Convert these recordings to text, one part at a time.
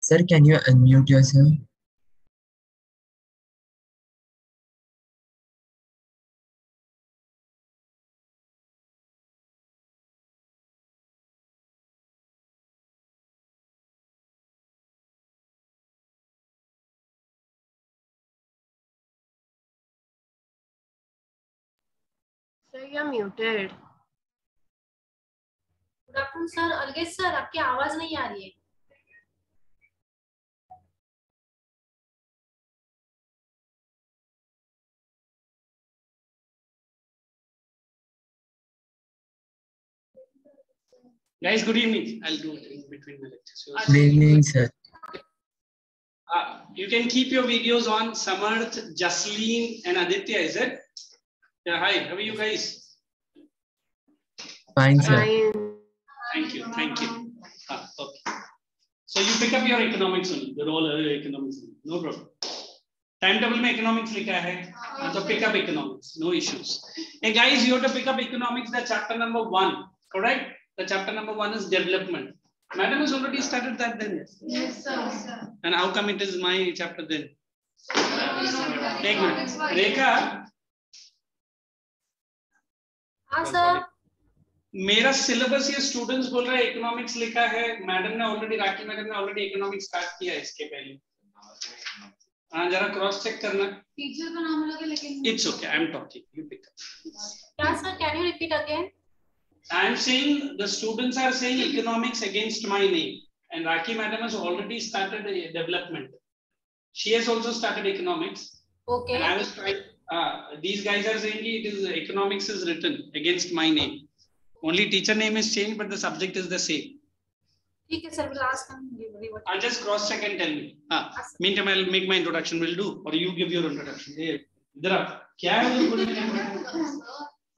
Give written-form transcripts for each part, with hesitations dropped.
Sir, can you unmute yourself? Sir, you're muted. Good afternoon sir. अलगेज sir, आपकी आवाज नहीं आ रही है। Guys, good evening. I'll do it in between the lectures. Good evening, sir. You can keep your videos on. Samarth, Jasleen, and Aditya, is it? Yeah, hi. How are you guys? Fine, sir. Fine. Thank you. Thank you. Okay. So you pick up your economics only. The role of economics only. No problem. Timetable में economics लिखा है. So pick up economics. No issues. Hey guys, you have to pick up economics. The chapter number 1. Correct? The chapter number 1 is development. Madam has already started that then. Yes, sir. And how come it is my chapter then? Take minute. Rekha. हाँ sir. मेरा syllabus ये students बोल रहे हैं economics लिखा है। Madam ने already, राखी madam ने ऑलरेडी इकोनॉमिक्स स्टार्ट किया है इसके पहले। हाँ, जरा क्रॉस चेक करना। टीचर का नाम लगे लेकिन। It's okay. I'm talking. You pick up. क्या sir? Can you repeat again? I'm saying the students are saying economics against my name, and Raki madam has already started a development. She has also started economics. Okay. And I was trying. These guys are saying it is economics is written against my name. Only teacher name is changed, but the subject is the same. ठीक है sir, last time. I'll just cross check and tell me. Meantime, I'll make my introduction. Will do, or you give your introduction. Here, idhar क्या है उधर बोलने का?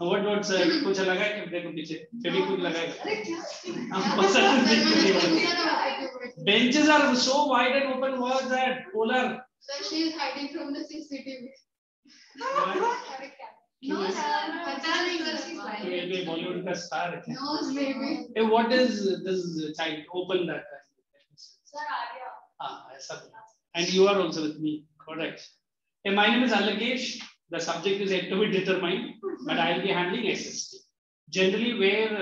What sir? कुछ लगा है क्या? देखो पीछे फेविक्विक लगाएगा। हम पसंद नहीं। Benches are so wide and open. What's that? Polar. Sir, she is hiding from the CCTV. No, पता नहीं सर। ये बॉलीवुड का स्टार है। No, maybe. Hey, what is this child? Open that. Sir, Arya. ऐसा। And you are also with me. Correct. Hey, my name is Alagesh. The subject is yet to be determined, but I will be handling SST. Generally, where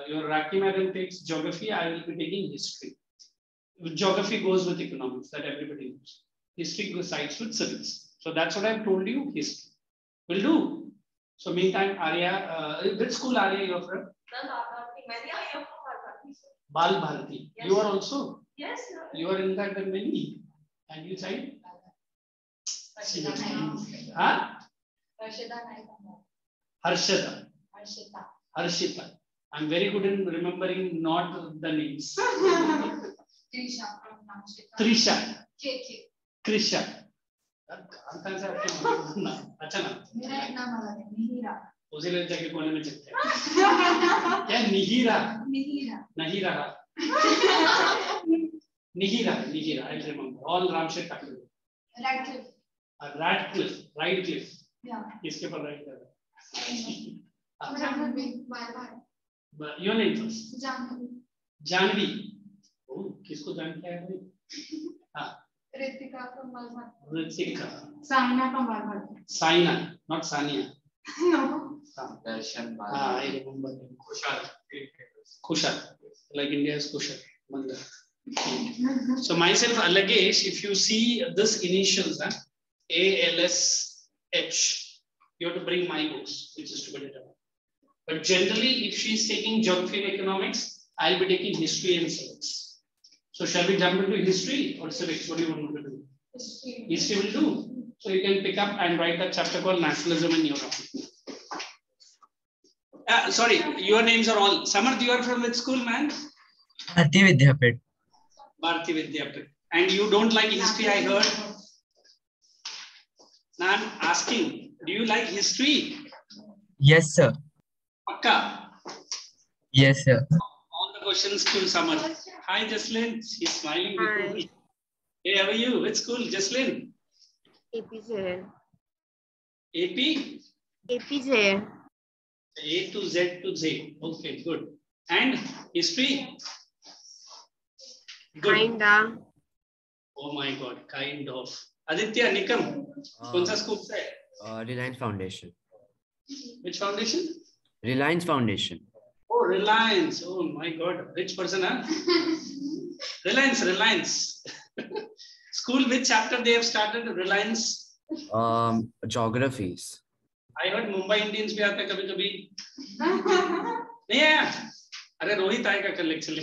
your Raki madam takes geography, I will be taking history. Geography goes with economics, that everybody knows. History goes sides with civics. So that's what I've told you. History will do. So meantime, Arya, which school Arya you are from? Bal Bharati. Yes. You are also? Yes, sir. You are in that many. And you child? Huh? Harshita Naik. Harshita. Harshita. Harshita. I'm very good in remembering not the names. Trisha. Trisha. KK. Krisha. अच्छा ना। मेरा एक नाम अलग है, निहिरा। उसी ले जाके कोने में चिपके। क्या निहिरा? निहिरा। नहीं रहा। Nihira, Nihira. I remember. All Ramshed Thakur. Radcliffe. Radcliffe, Radcliffe. Yeah. किसके पर राइट कर रहा है? Jahnavi, bye bye. Your name first. Jahnavi. Jahnavi. ओ, किसको जान क्या है भाई? हाँ. Ritika from Malbhat. Ritika. Saina from Malbhat. Saina, not Sania. No. Darshan. I remember him. Kushal. Kushal. Like India is Kushal. Manda. So myself, Alagesh, if you see this initials, ALSH, you have to bring my books, which is to be determined. But generally, if she is taking geography and economics, I'll be taking history and civics. So shall we jump into history or civics? What do you want to do? History. History will do. So you can pick up and write a chapter called Nationalism in Europe. Sorry, your names are all. Samarth, you are from which school, man? Bharati Vidyapit. Bharati Vidyapit. And you don't like history, I heard. Now I'm asking, do you like history? Yes, sir. Pakka? Yes, sir. All the questions to Samarth. Hi, Jaslyn. She's smiling. Hi. Hey, how are you? Which school, Jaslyn? APJ. AP? APJ. A to Z to Z. Okay, good. And history? Good. Kinda. Oh my God, kind of. Aditya, Nikam, कौन सा school से है? Reliance Foundation. Which foundation? Reliance Foundation. Oh, Reliance. Oh my God, rich person, huh? Reliance. School, which chapter they have started? Reliance. Geographies. I heard Mumbai Indians भी आते हैं कभी-कभी. नहीं आया? अरे रोहित आएगा कल लेक्चर.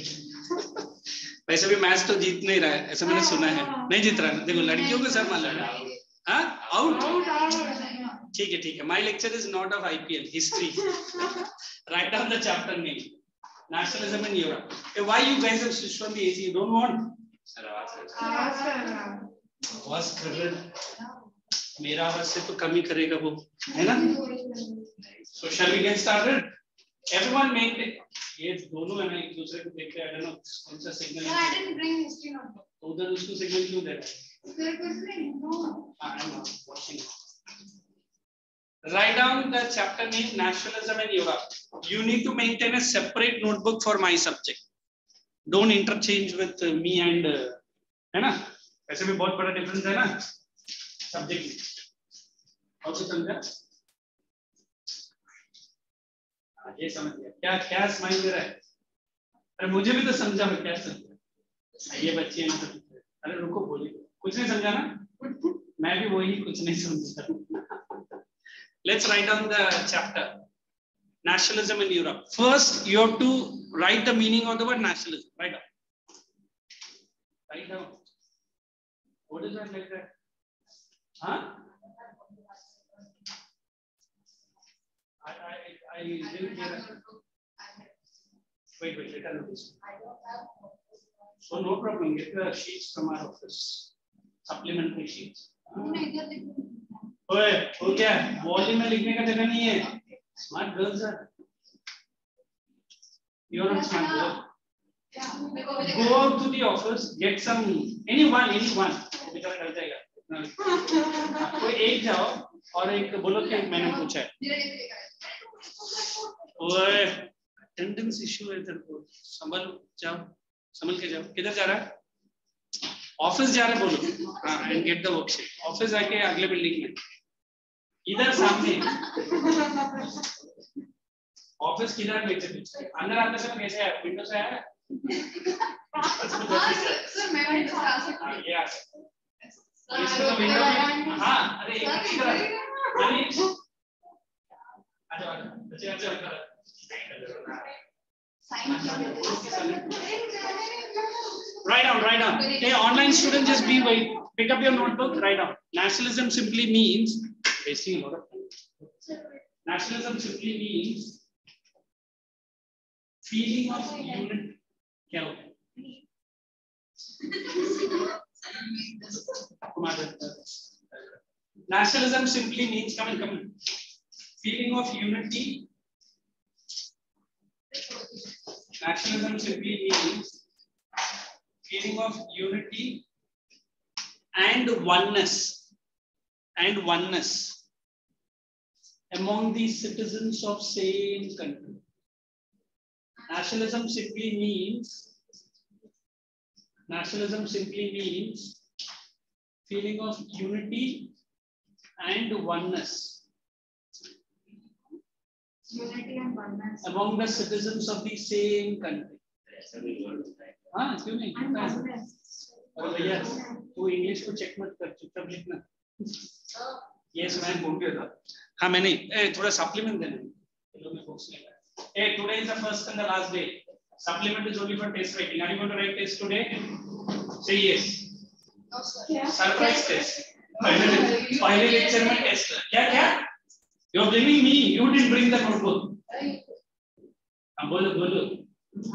वैसे भी मैच तो जीत नहीं रहा है, ऐसा मैंने सुना है. नहीं जीत रहा है. देखो लड़कियों को सब मालूम है. हाँ? Out. ठीक है. My lecture is not of IPL, history. Write down the chapter name. Nationalism in Europe. Hey, why you guys have switched on the AC? You don't want? आवाज कर रहे. मेरा आवाज से तो कम ही करेगा वो, है ना? So shall we get started? Everyone make it. ये दोनों है ना एक दूसरे को देखते हैं. I don't know कौन सा signal. I didn't bring history notebook. तो उधर उसको सिग्नल क्यों दे रहा है? There could be no. I'm not watching. Write down the chapter name Nationalism in Europe. You need to maintain a separate notebook for my subject. Don't interchange with me and है ना? ऐसे भी बहुत बड़ा difference है ना? Subject. और कुछ समझा? ये समझ गया. क्या स्माइल दे रहा है? अरे मुझे भी तो समझा मैं क्या समझा. ये बच्चे हैं. अरे रुको बोलिए. कुछ नहीं समझा ना? मैं भी वही कुछ नहीं समझा. Let's write down the chapter. Nationalism in Europe. First, you have to write the meaning of the word nationalism. Write down. Write down. What is that like that? Huh? I didn't hear that. Wait, let her notice. So no problem. Get the sheets from our office. Supplementary sheets. ओए हो गया. Volume में लिखने का जगह नहीं है. Smart girls are. You are not smart girl. Go out to the office. Get some anyone. बेचारा डर जाएगा. कोई एक जाओ और एक बोलो कि मैंने पूछा है. ओए अटेंडेंस इशू है इधर को. संभल के जाओ. किधर जा रहा है? ऑफिस जा रहे बोलो. हाँ, and get the worksheet. Office आके अगले बिल्डिंग में इधर सामने. ऑफिस किधर पीछे अंदर आते समय कैसे है? विंडो से आया? सर मैं वहीं से आ सकती हूं. ये आ सकता. इसमें तो विंडो में. हाँ, अरे इधर अरे अच्छा. Write down. Hey, online student, just be wait. Pick up your notebook. Write down. Nationalism simply means wasting a lot of time. Nationalism simply means feeling of unity. क्या होता है? Nationalism simply means come on. Feeling of unity. Nationalism simply means feeling of unity and oneness among the citizens of same country. Nationalism simply means feeling of unity and oneness among the citizens of the same country. हाँ क्यों नहीं? और भैया तू English को check मत कर, चुपचाप लिखना. यस मैं बोल गया था. हाँ मैंने थोड़ा सप्लीमेंट देना. Today is the first and the last day. Supplement is only for test writing. Are you going to write test today? Say yes. No, sir. Surprise test. पहले लेक्चर में टेस्ट. क्या? You are blaming me. You didn't bring the notebook. हाँ बोलो.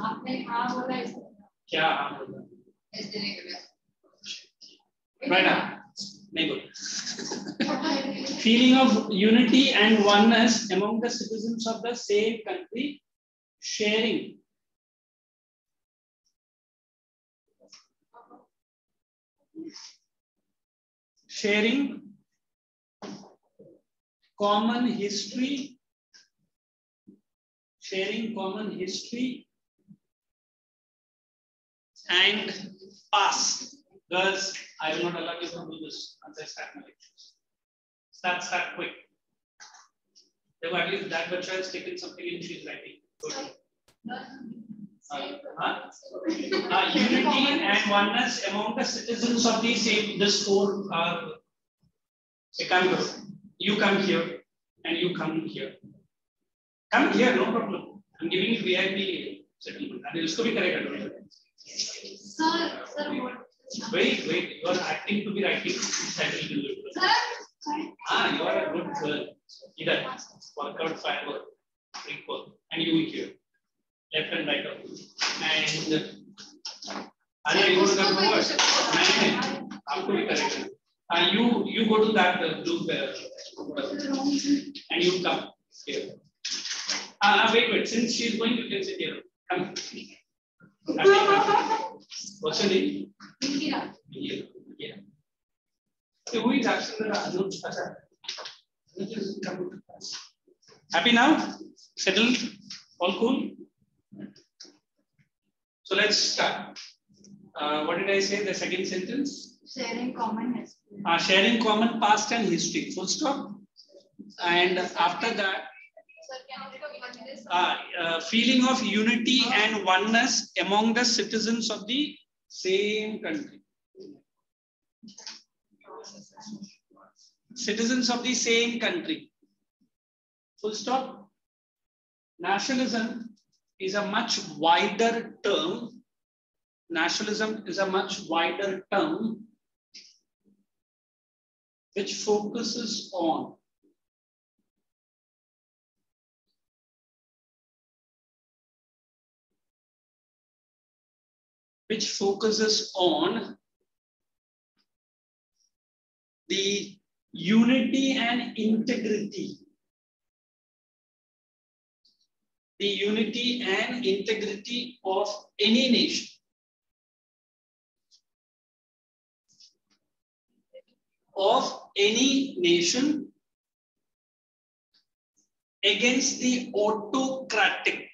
आपने हाँ बोला. क्या हाँ बोला? Right now. नहीं बोल. Feeling of unity and oneness among the citizens of the same country, sharing common history and past. Girls, I will not allow you to do this once I start my lectures. Start quick. Then at least that bachcha has taken something and she's writing. Good. Unity and oneness among the citizens of the same. This four are. You come here and you come here. Come here, no problem. I'm giving you VIP settlement. And इसको भी करेगा. Sir, what? Wait. You are acting to be writing. Sir, You are a good girl. Either work out firework, equal, and you here, left and right. And you go to the forward. आपको भी करेगा. You go to that blue and you come here. Wait. Since she is going, you can sit here. Come. What's your name? Indira. Yeah. Who is absent? Happy now? Settled? All cool? So let's start. What did I say? The second sentence? Sharing common history. Sharing common past and history. Full stop. And after that, Sir, can you give this? feeling of unity and oneness among the citizens of the same country. Citizens of the same country. Full stop. Nationalism is a much wider term. Nationalism is a much wider term which focuses on the unity and integrity. The unity and integrity of any nation. Against the autocratic.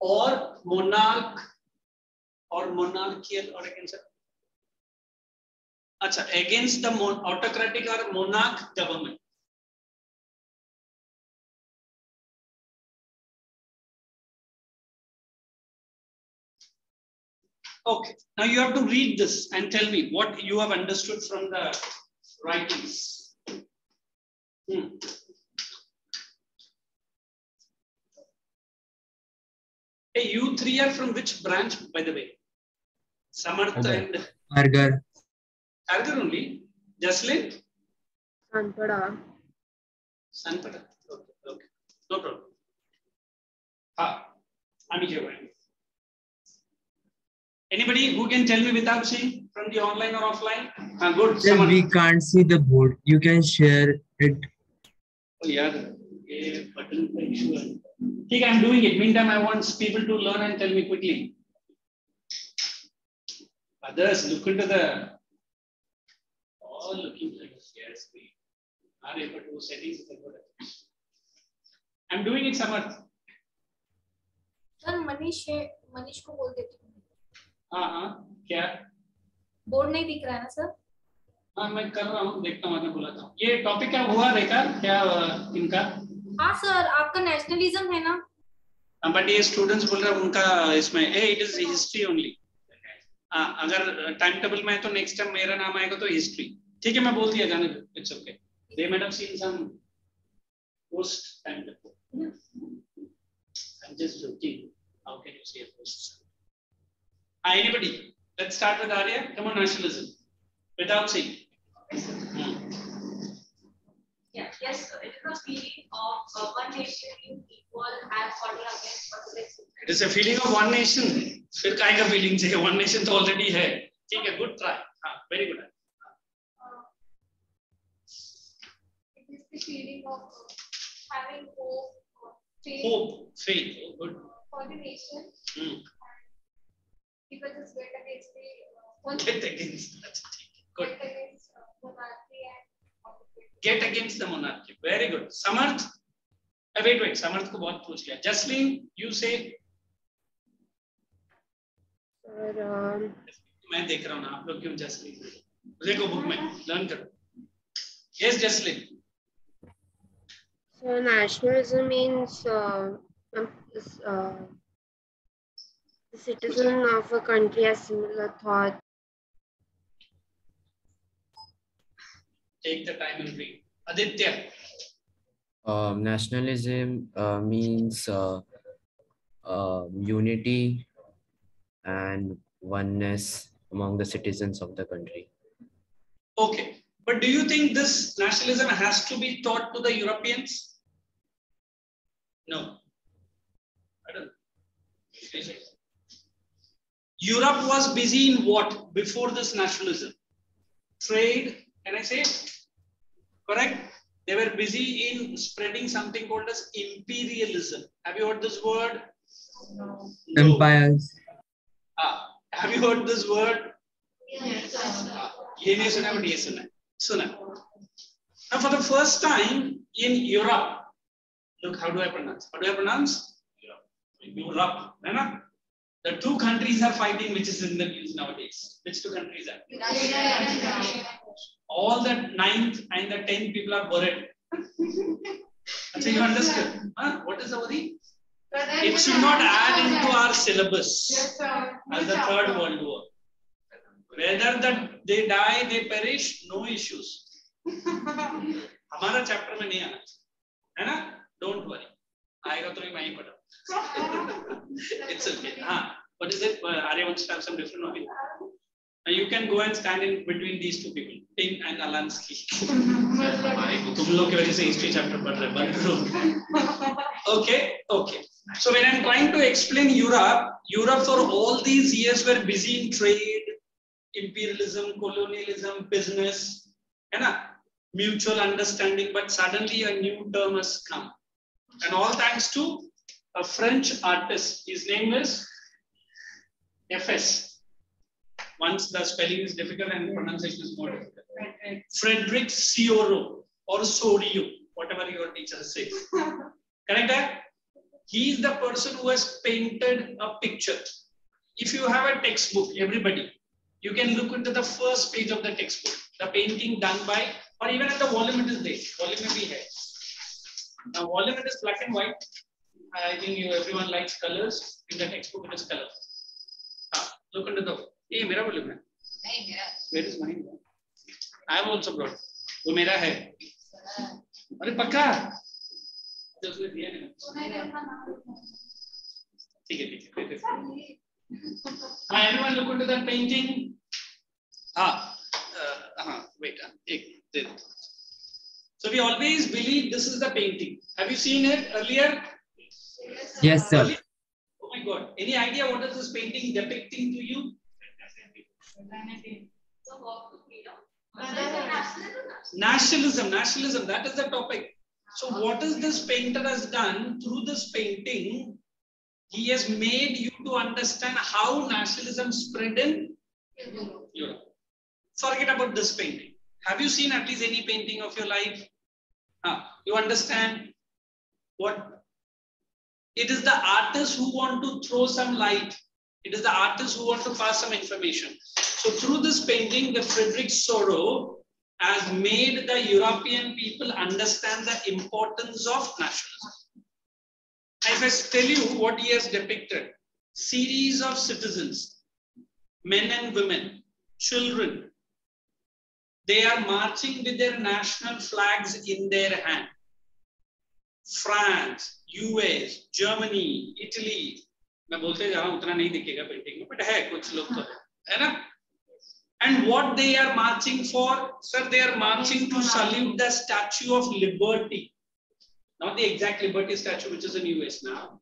Or monarchical, or against against the autocratic or monarch government. Okay, now you have to read this and tell me what you have understood from the writings. Hey, you three are from which branch, by the way? Samarth and Argar. Argar only. Jaslin? Sanpada. Sanpada. Okay. No problem. I'm here. Anybody who can tell me without seeing from the online or offline? Good. Sir, we can't see the board. You can share it. Oh, yeah. Button issue. Okay, I'm doing it. Meantime, I want people to learn and tell me quickly. Others, look into the. All looking like yes, we are able to settings. I'm doing it, Samarth. Sir, Manish को बोल देती हूँ. क्या? Board नहीं दिख रहा है ना सर? मैं कर रहा हूँ, देखता हूँ, मैं बुलाता हूँ. ये टॉपिक क्या हुआ रेखा? क्या इनका? हाँ सर, आपका नेशनलिज्म है ना? बट ये स्टूडेंट्स बोल रहे हैं उनका इसमें इट इज हिस्ट्री ओनली. अगर टाइम टेबल में है तो नेक्स्ट टाइम मेरा नाम आएगा तो हिस्ट्री. ठीक है, मैं बोल दिया, जाने दो. It's okay. They might have seen some post time table. I'm just joking. How can you say a post? Anybody? Let's start with Arya. Come on, nationalism. Without saying. Yes, sir. It is a feeling of one nation being equal and fighting against population. It is a feeling of one nation. फिर काय का feeling चाहिए? One nation तो already है. ठीक है, good try. Very good. It is the feeling of having hope, faith. Hope, faith. Oh, good. For the nation. People just get against the Good. get against monarchy and Get against the monarchy. Very good. Samarth? Wait, समर्थ को बहुत पूछ लिया. Jasleen, you say. Sir, मैं देख रहा हूँ ना, आप लोग क्यों Jasleen? देखो बुक में, learn करो. Yes, Jasleen. so nationalism means the citizen of a country has similar thought. Take the time and read. Aditya. Nationalism means unity and oneness among the citizens of the country. Okay, but do you think this nationalism has to be taught to the Europeans? No. I don't know. Europe was busy in what before this nationalism? Trade, can I say? Correct? They were busy in spreading something called as imperialism. Have you heard this word? No. Empires. Have you heard this word? Yes. ये नहीं सुना but ये सुना. Suna. Now for the first time in Europe, look, how do I pronounce? How do I pronounce? Europe. Right? The two countries are fighting, which is in the news nowadays. Which two countries are? All the 9th and the 10th people are worried. So you understood? Huh? What is the worry? It should not add into our syllabus as the Third World War. Whether that they die, they perish, no issues. हमारा chapter में नहीं आना, है ना? Don't worry. आएगा तो मैं ही पढ़ा. It's okay. What is it? Arya wants to have some different opinion. You can go and stand in between these two people, Tim and Alansky. तुम लोग की वजह से history chapter पढ़ रहे, बंद करो. Okay. So when I'm trying to explain Europe for all these years were busy in trade, imperialism, colonialism, business, mutual understanding, but suddenly a new term has come. And all thanks to a French artist. His name is FS. Once the spelling is difficult and pronunciation is more difficult. Frederick Soriot or Soriot, whatever your teacher says. Correct? He is the person who has painted a picture. If you have a textbook, everybody, you can look into the first page of the textbook. The painting done by, or even at the volume it is there. Volume may be here. Now volume it is black and white. I think everyone likes colors. In the textbook it is color. Look into the. Hey, मेरा volume है. Where is mine? I have also brought. वो मेरा है. अरे पक्का. उसने दिया नहीं. ठीक है. Everyone look into that painting. Wait. So we always believe this is the painting. Have you seen it earlier? Yes, sir. Oh my God. Any idea what is this painting depicting to you? Nationalism. That is the topic. So what is this painter has done through this painting? He has made you to understand how nationalism spread in Europe. Forget about this painting. Have you seen at least any painting of your life? You understand what? It is the artists who want to throw some light. It is the artists who want to pass some information. So through this painting, the Frederick Soriot has made the European people understand the importance of nationalism. If I tell you what he has depicted, series of citizens, men and women, children, they are marching with their national flags in their hand. France, US, Germany, Italy. मैं बोलते जा रहा हूँ उतना नहीं दिखेगा painting में, but है कुछ लोग तो है ना? And what they are marching for, sir? They are marching to salute the Statue of Liberty. Not the exact Liberty statue which is in US now.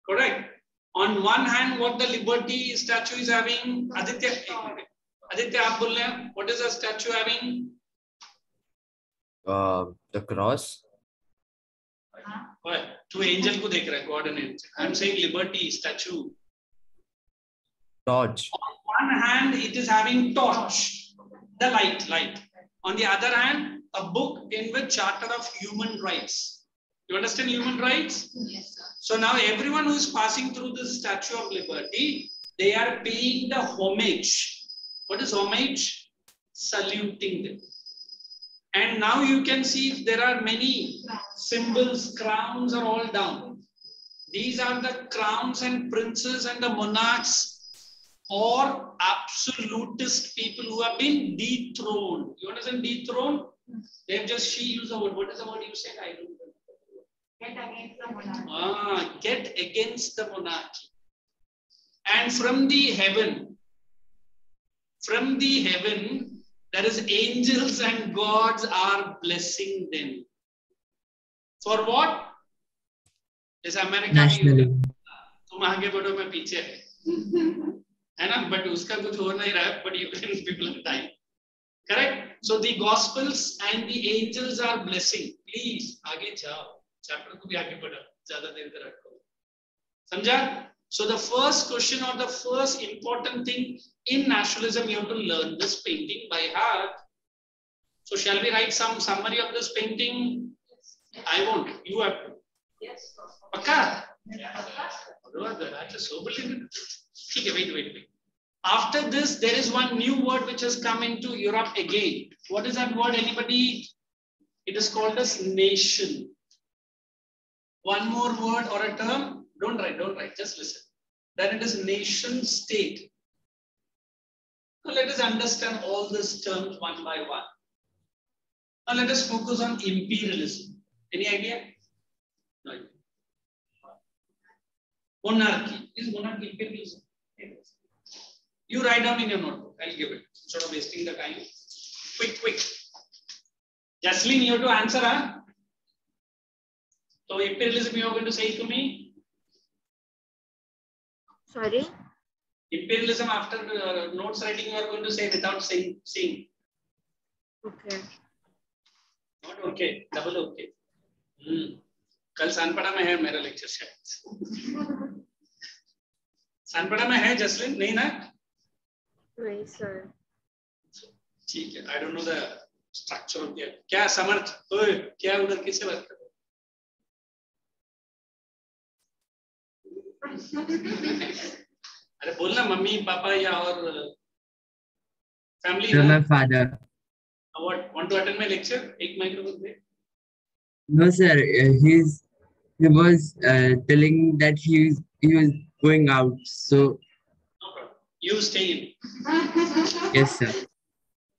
Correct? On one hand, what the Liberty statue is having, Aditya, aap bol rahe hain, what is the statue having? The cross. Two angels ko dekh rahe hain, God and angel. I'm saying Liberty statue. Torch. On one hand, it is having torch, the light. On the other hand, a book in which Charter of Human Rights. You understand human rights? Yes, sir. So now everyone who is passing through this Statue of Liberty, they are paying the homage. What is homage? Saluting them. And now you can see there are many symbols, crowns are all down. These are the crowns and princes and the monarchs or absolutist people who have been dethroned. You understand dethroned? They have just, she used the word. What is the word you said? I don't know. Get against the monarchy. And from the heaven, there is angels and gods are blessing them. For what? Is America Nationalism. तुम आगे बढ़ो मैं पीछे है ना, but उसका कुछ हो नहीं रहा है, but Ukrainian people are dying. Correct? So the gospels and the angels are blessing. Please आगे जाओ, chapter को भी आगे बढ़ो, ज़्यादा देर तक रखो. समझा? So the first question or the first important thing in nationalism, you have to learn this painting by heart. So shall we write some summary of this painting? I won't. You have to. Yes, sir. Pakka? That's so brilliant. Okay, wait. After this, there is one new word which has come into Europe again. What is that word? Anybody? It is called as nation. One more word or a term. Don't write, just listen. Then it is nation state. Now let us understand all these terms one by one. Now let us focus on imperialism. Any idea? No. Monarchy. Is monarchy imperialism? You write down in your notebook. I'll give it. Instead of wasting the time. Quick. Jaslyn, you have to answer, huh? So imperialism, you are going to say to me? Sorry? Imperialism after notes writing, you are going to say without saying. Okay. Not okay, double okay. कल सानपड़ा में है मेरा lecture शायद. सानपड़ा में है जसलिन? नहीं ना? नहीं सर. ठीक है. I don't know the structure of the. क्या समर्थ? ओए क्या उधर किससे बात कर रहे? अरे बोलना मम्मी पापा या और family. My father. What? Want to attend my lecture? एक microphone they. No, sir. He was telling that he was going out. So. No problem. You stay in. Yes, sir.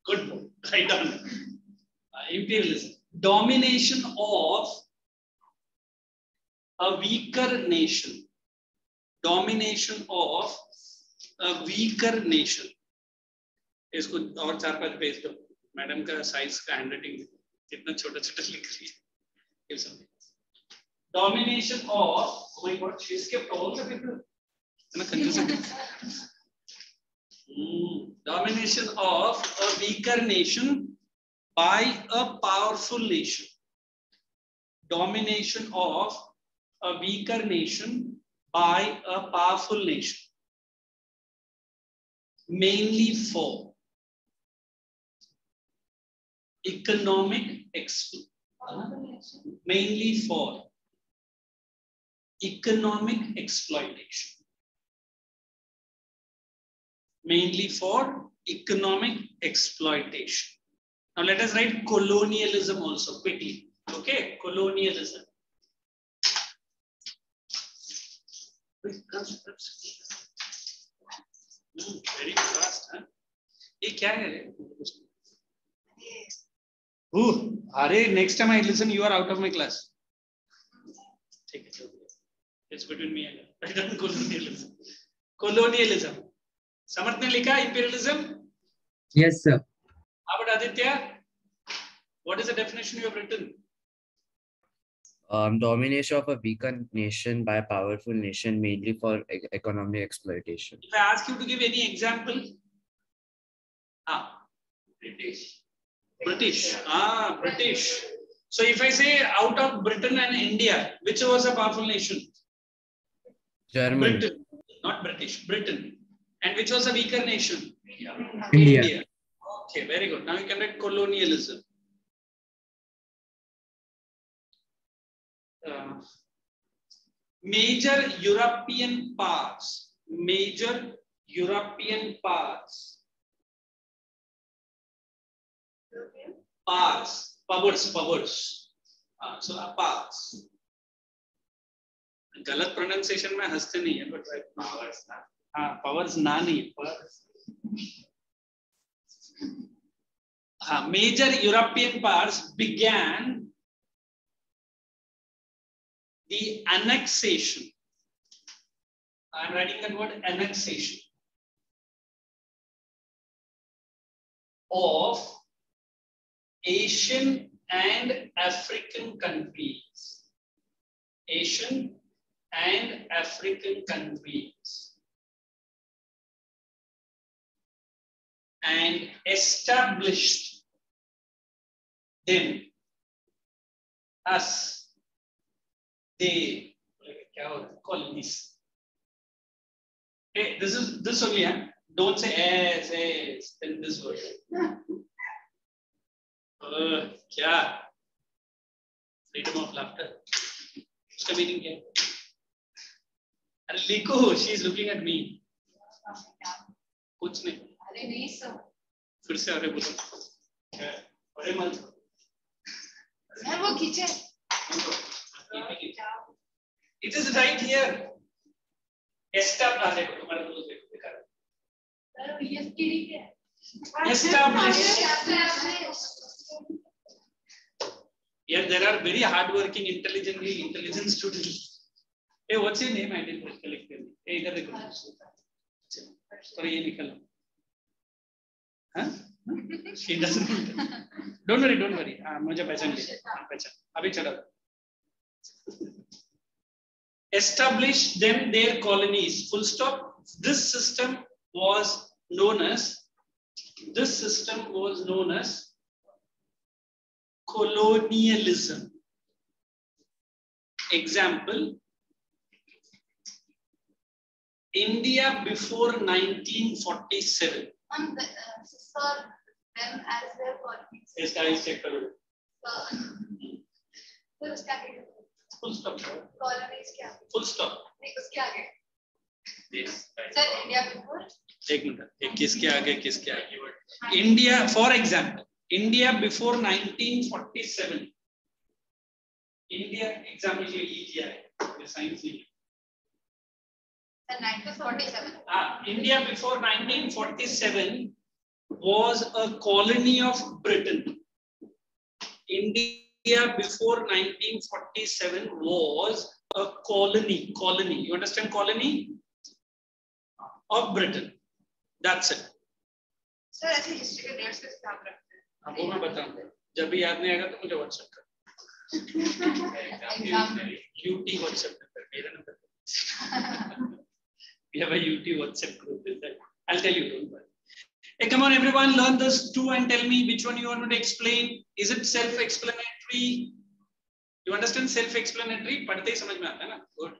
Good. Right on. Imperialism. Domination of a weaker nation. Domination of a weaker nation. इसको और 4-5 page दो. Madam का size का handwriting कितना छोटा लिख रही है. Give something. Domination of, oh my God, she skipped all the people. Domination of a weaker nation by a powerful nation. Domination of a weaker nation by a powerful nation. Mainly for economic exploitation. Mainly for economic exploitation. Mainly for economic exploitation. Now let us write colonialism also quickly. Okay, colonialism. Very fast, huh? ये क्या है? Are next time I listen, you are out of my class. Take it. It's between me and you. I don't colonialism. Colonialism. Samarth ne likha imperialism? Yes, sir. How about Aditya? What is the definition you have written? Domination of a weaker nation by a powerful nation, mainly for economic exploitation. If I ask you to give any example, British. British. So if I say out of Britain and India, which was a powerful nation? Germany. Britain, not British, Britain. And which was a weaker nation? India. Okay, very good. Now you can write colonialism. Major European powers. Major European powers. Powers. Powers. So powers. गलत pronunciation में हंसते नहीं है, but powers ना, हाँ powers ना नहीं, हाँ major European powers began the annexation. I am writing the word annexation of Asian and African countries. Asian and African countries, and established them as they colonies. Hey, this only, huh? Don't say as in this word. Kya? Freedom of laughter. Uska meaning kya? Liko, she is looking at me. कुछ नहीं. अरे नहीं sir. फिर से अरे बोलो. अरे मत. सर वो खींचे. It is right here. Established. तुम्हारे दोस्त देखो दिखा रहा. सर ये स्कीरी क्या है? Established. Here there are very hardworking, intelligent students. Hey, what's your name? I didn't collect them. Hey, इधर देखो. तो ये निकल. हाँ? She doesn't. Don't worry. हाँ मुझे पहचान लिया. पहचान. अभी चलो. Establish them their colonies. Full stop. This system was known as colonialism. Example. India before 1947. Sir, them as their colonies. इसका ही check करो. फिर उसके आगे. Full stop. Colonies क्या? Full stop. नहीं उसके आगे. Yes. Sir, India before. एक मिनट. किसके आगे? India, for example, India before 1947. India example ये किया है. ये science नहीं. 1947. India before 1947 was a colony of Britain. India before 1947 was a colony. You understand colony? Of Britain. That's it. Sir, ऐसे history के dates कैसे याद रखते हैं? हाँ वो मैं बताऊंगा. जब भी याद नहीं आएगा तो मुझे WhatsApp कर. UT WhatsApp कर. मेरा number. We have a UT WhatsApp group. I'll tell you. Don't worry. Hey, come on, everyone, learn this too and tell me which one you want me to explain. Is it self-explanatory? You understand self-explanatory? पढ़ते ही समझ में आता है ना? Good.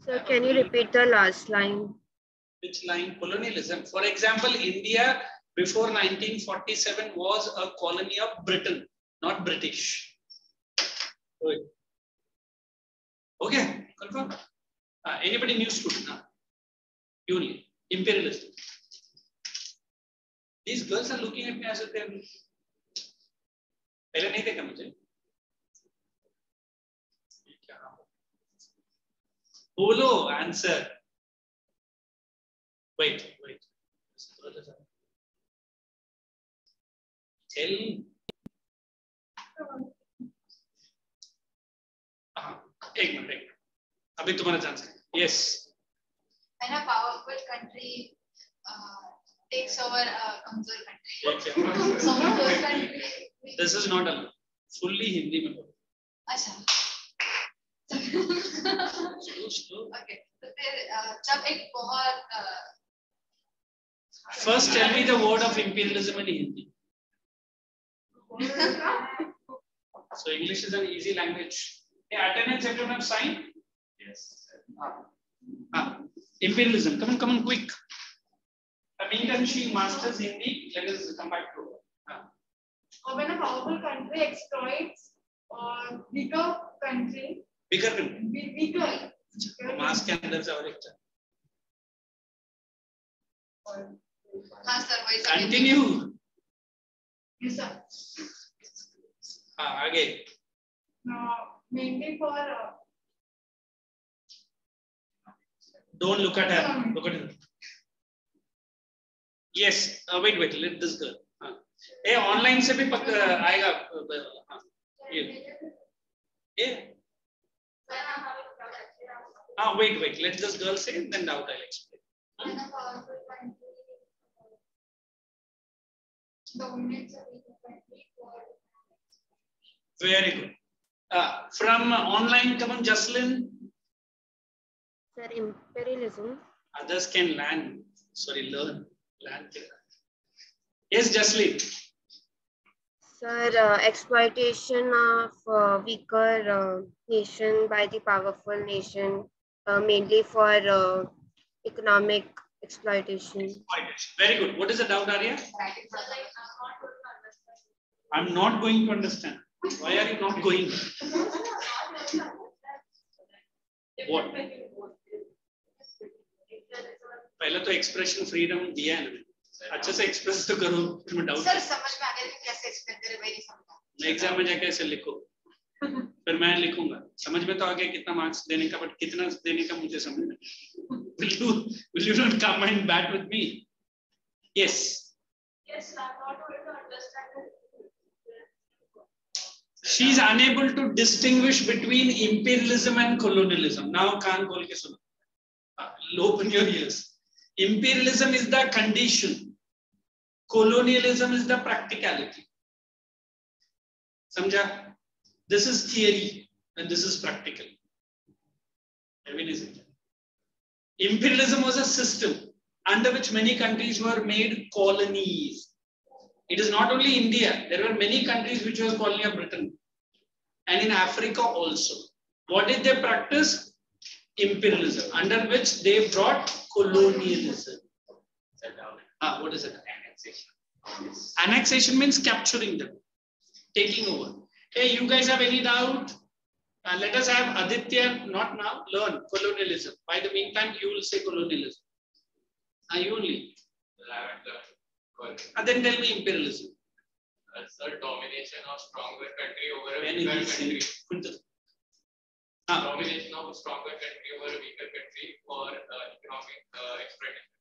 Sir, can you repeat the last line? Which line? Colonialism. For example, India before 1947 was a colony of Britain, not British. Good. Okay, confirm. Anybody new student? Huh? Union, imperialist. These girls are looking at me as if they are. पहले नहीं देखा मुझे. बोलो answer. Wait. Tell. एक minute. अभी तुम्हारा chance है. Yes. When a powerful country takes over a कमजोर country. कमजोर country. This is not a fully Hindi में बोलो. अच्छा. Slow. Okay. तो फिर जब एक बहुत First, tell me the word of imperialism in Hindi. So English is an easy language. Hey, attendance, everyone have signed? Yes. Imperialism. Come on, quick. Meantime, she masters Hindi. Let us come back to her. when a powerful country exploits or weaker country. Bigger country. Weaker. मास के अंदर से और एक हाँ sir वही continue. Sir हाँ आगे। mainly for Don't look at her. Look at her. Yes. Wait. Let this girl. हाँ. ए ऑनलाइन से भी आएगा. हाँ. ये. हाँ wait. Let this girl say and then out I'll explain. Very good. From online, come on, Jocelyn. Sir, imperialism. Others can learn. Learn. Yes, Jocelyn. Sir, exploitation of weaker nation by the powerful nation, mainly for economic exploitation. Very good. What is the doubt, Arya? I'm not going to understand. Why are you not going? What? पहले तो expression freedom दिया है ना, अच्छे से express तो करो, फिर मैं डाउट सर समझ में आ गया कि कैसे एक्सप्लेन करें वही नहीं समझा। एग्जाम में जाके ऐसे लिखो, फिर मैं लिखूंगा, समझ में तो आ गया कितना मार्क्स देने का, बट कितना देने का मुझे समझ में। Will you not come and bat with me? Yes. Yes, I'm not able to understand it. She is unable to distinguish between imperialism and colonialism. Now कान खोल के सुनो, open your ears. Imperialism is the condition. Colonialism is the practicality. समझा? This is theory and this is practical. Imperialism was a system under which many countries were made colonies. It is not only India. There were many countries which was colony of Britain, and in Africa also. What did they practice? Imperialism, under which they brought colonialism. What is it? Annexation. Annexation means capturing them, taking over. Hey, you guys have any doubt? Let us have Aditya, not now, learn colonialism. By the meantime, you will say colonialism. You only. Then tell me imperialism. Sir, domination of stronger country over a weaker country. Domination of a stronger country over a weaker country for economic exploitation.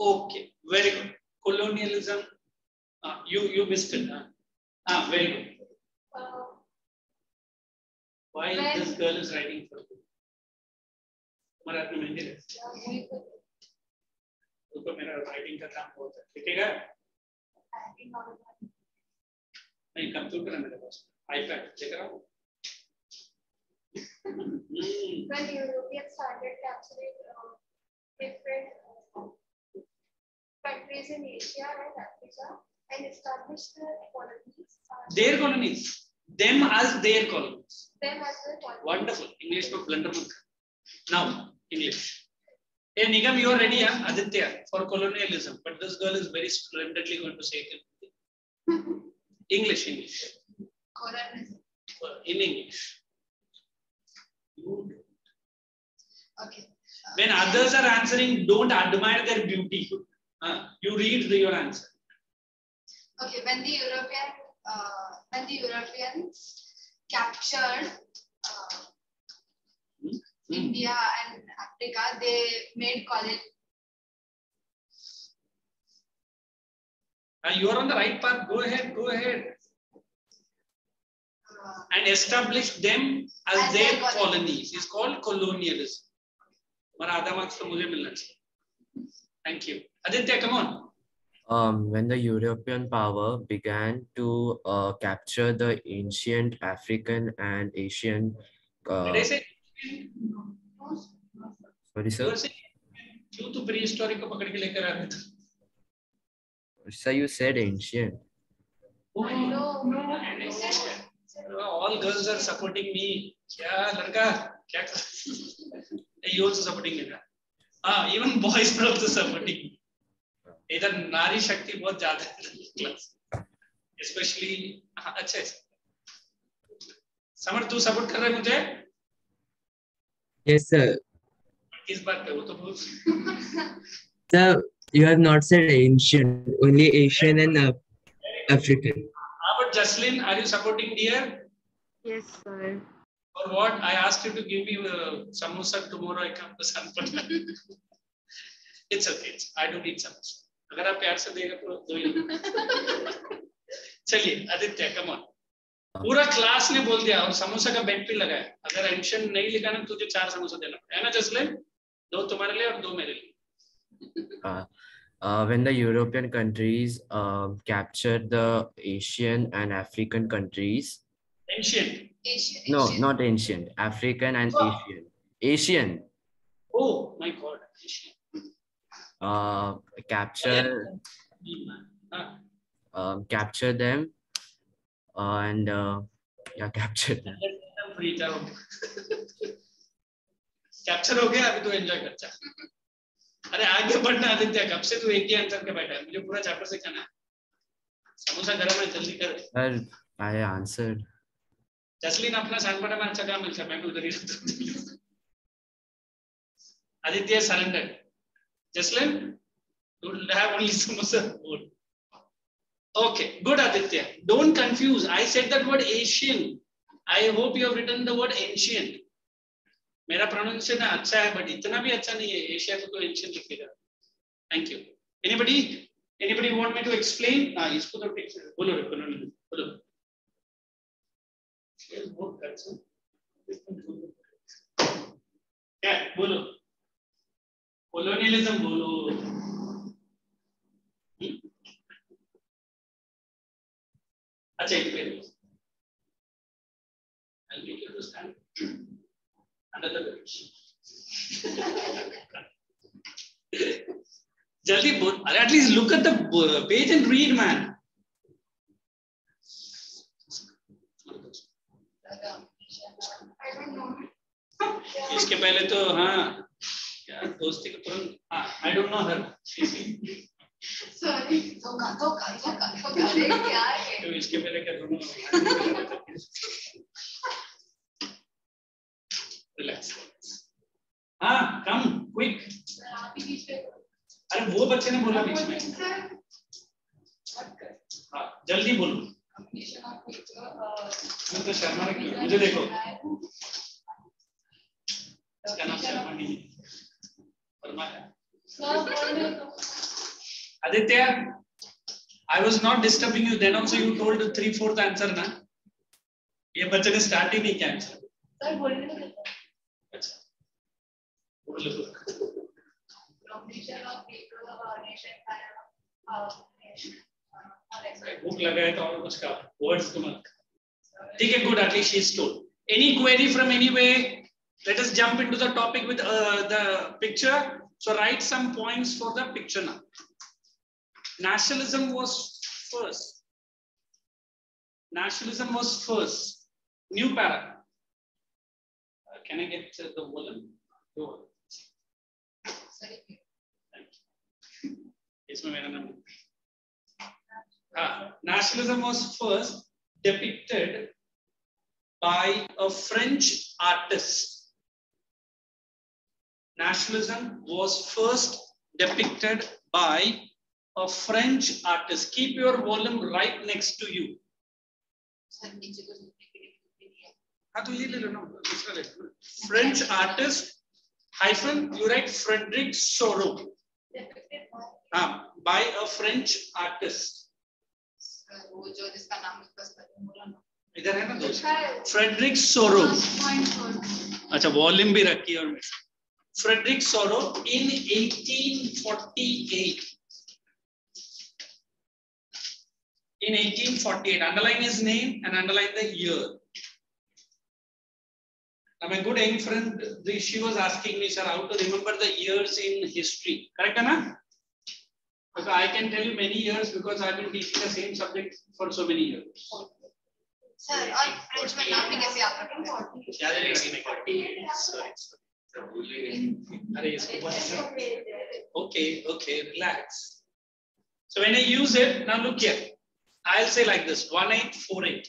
Okay, very good. Colonialism. You missed it. Very good. Why this girl is writing for you? तुम्हारे हाथ में मेहंदी है? तो मेरा writing का काम बहुत है. लिखेगा? नहीं, कंप्यूटर है मेरे पास. iPad लिख रहा हूँ. When Europeans started capturing different countries in Asia and Africa and established their colonies. Their colonies. Them as their colonies. Them as their colonies. Wonderful. English में blunder मत कर. Now English. Hey Nigam, you are ready, huh? Aditya, for colonialism. But this girl is very splendidly going to say it in English. Colonialism. In English. Okay. When others are answering, don't admire their beauty. You read your answer. Okay, when the Europeans captured India and Africa, they made colonies. You are on the right path. Go ahead. And establish them as their colonies. It's called colonialism. Thank you. Aditya, come on. When the European power began to capture the ancient African and Asian. Did I say? Sorry, sir. क्यों तू prehistoric को पकड़ के लेकर आ रहे थे? Sir, you said ancient. No. All girls are supporting me. क्या लड़का? क्या? You also supporting me, ना? Even boys are also supporting me. इधर नारी शक्ति बहुत ज़्यादा है, especially अच्छा है. समर तू support कर रहा है मुझे? Yes, sir. किस बात पे वो तो बोल. Sir, you have not said ancient, only Asian and African. But Jaslyn, are you supporting dear? Yes, sir. Or what? I asked you to give me samosa tomorrow. I come to Sanpatna. It's okay. I don't eat samosa. अगर आप प्यार से देगा तो दो ही. चलिए Aditya, come on. पूरा class ने बोल दिया और समोसा का बेट भी लगाया. अगर एंशन नहीं लिखा ना तुझे 4 समोसा देना है ना जसलिन? 2 तुम्हारे लिए और 2 मेरे लिए. When the European countries captured the Asian and African countries. Ancient. No, not ancient. African and Asian. Asian. Oh my God. Asian. Capture them and capture them. Capture हो गया. अभी तो एंजॉय कर जा. अरे आगे बढ़ना आदित्य. कब से तू एक ही आंसर के बैठा है? मुझे पूरा चैप्टर से खाना है. समोसा गरम है, जल्दी कर. Sir, I answered. जसलीन अपना सैनपटा में अच्छा काम मिलता है. मैं भी उधर ही रहता हूं. Aditya surrender. Jaslyn, you will have only samosa food. Okay, good Aditya. Don't confuse. I said that word Asian. I hope you have written the word ancient. मेरा pronunciation अच्छा है, but इतना भी अच्छा नहीं है. Asia को तो ancient लिखेगा. Thank you. Anybody want me to explain? हाँ, इसको तो ठीक है. बोलो. क्या? बोलो. Colonialism बोलो. अच्छा एक minute. I'll make you understand. Another page. जल्दी बोल. At least look at the page and read, man. I don't know. इसके पहले तो हाँ क्या दोस्ती का तुरंत. I don't know her. Sorry. तो इसके पहले क्या दोनों. Relax. हाँ, come quick. अरे वो बच्चे ने बोला बीच में. हाँ, जल्दी बोलो. तो शर्मा रखिए. मुझे देखो. इसका नाम शर्मा नहीं है. वर्मा है. Aditya, I was not disturbing you. Then also you told the 3/4 answer ना. ये बच्चे ने start ही नहीं किया आंसर. सर बोलने तो देता. अच्छा. बोलो. बुक लगाए तो और कुछ का words तो मत. ठीक है, good. At least she is told. Any query from anywhere? Let us jump into the topic with the picture. So write some points for the picture now. Nationalism was first. Nationalism was first. New para. Can I get the volume? Go. Thank you. इसमें मेरा नाम. Nationalism was first depicted by a French artist. Nationalism was first depicted by a French artist. Keep your volume right next to you. French artist hyphen you write Frederic Soro. By a French artist. इधर है ना दोस्त. Frederic Soro. अच्छा volume भी रखी और Frederic Soro in 1848. In 1848, underline his name and underline the year. Now my good young friend, she was asking me, sir, how to remember the years in history. Correct, Anna? Because I can tell you many years because I've been teaching the same subject for so many years. Sir, और French में नाम भी कैसे आप रखेंगे? Okay, relax. So when I use it, now look here. I'll say like this, 1848.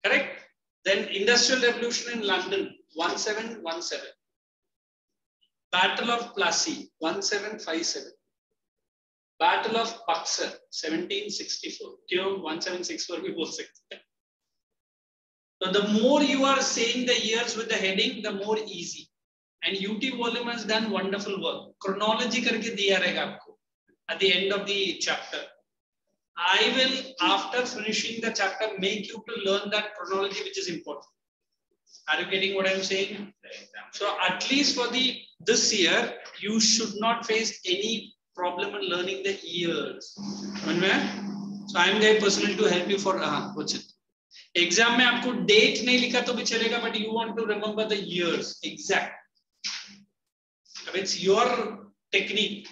Correct? Then Industrial Revolution in London, 1717. Battle of Plassey, 1757. Battle of Buxar, 1764. क्यों 1764 भी बोल सकते हैं. So the more you are saying the years with the heading, the more easy. And UT volume has done wonderful work. Chronology करके दिया रहेगा आपको at the end of the chapter. I will, after finishing the chapter, make you to learn that chronology which is important. Are you getting what I'm saying? So at least for this year, you should not face any problem in learning the years. So I am there personally to help you for what's it? Exam में आपको date नहीं लिखा तो भी चलेगा, but you want to remember the years exact. It's your technique.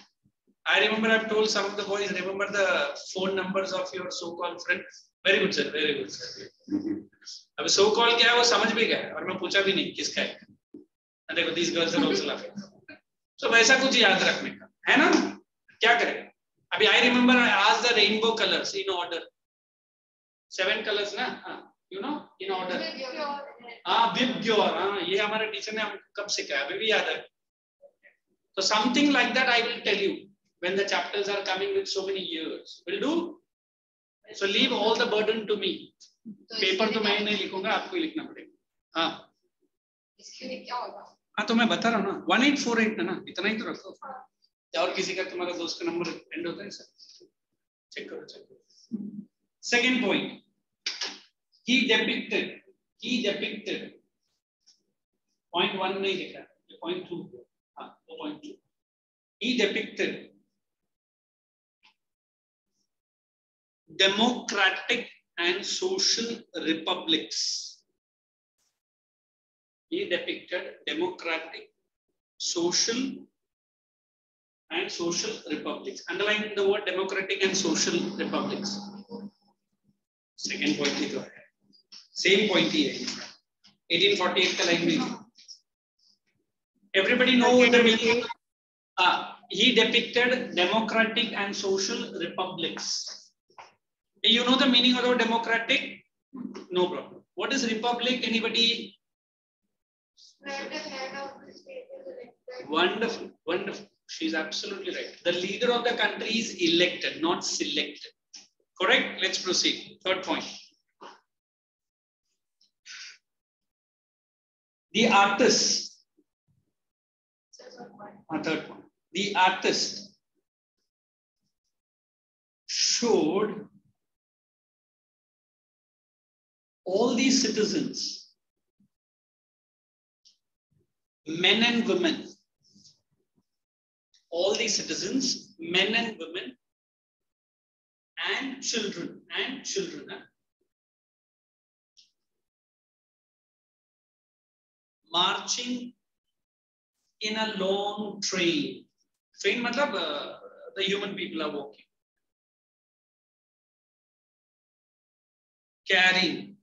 I remember I've told some of the boys, remember the phone numbers of your so-called friends. Very good, sir. Very good, sir. अब so-called क्या है वो समझ भी गए और मैं पूछा भी नहीं किसका है. देखो these girls are also laughing. So वैसा कुछ याद रखने का है ना? क्या करें? अभी I remember I asked the rainbow colors in order. 7 colors ना? You know in order. Vibgyor. ये हमारे टीचर ने हमको कब सिखाया? अभी भी याद है. So something like that I will tell you when the chapters are coming with so many years. Will do? So leave all the burden to me. Paper तो मैं नहीं लिखूंगा, आपको ही लिखना पड़ेगा. हाँ. इसके लिए क्या होगा? हाँ तो मैं बता रहा हूँ ना 1848 ना इतना ही तो रखो. और किसी का तुम्हारा दोस्त का नंबर एंड होता है सर? चेक करो चेक करो. Second point. He depicted. Point 1 नहीं लिखा. Point 2. हाँ 2.2. He depicted democratic and social republics. He depicted democratic, social and social republics. Underline the word democratic and social republics. Second point ही तो है. Same point ही है. 1848 का line में. Everybody know the meaning. He depicted democratic and social republics. You know the meaning of the word democratic? No problem. What is republic? Anybody? Where the head of the state is elected. Wonderful, wonderful. She's absolutely right. The leader of the country is elected, not selected. Correct? Let's proceed. Third point. The artist. Third point. The artist showed all these citizens, men and women, all these citizens, men and women, and children, marching in a long train. Train matlab the human people are walking. Carrying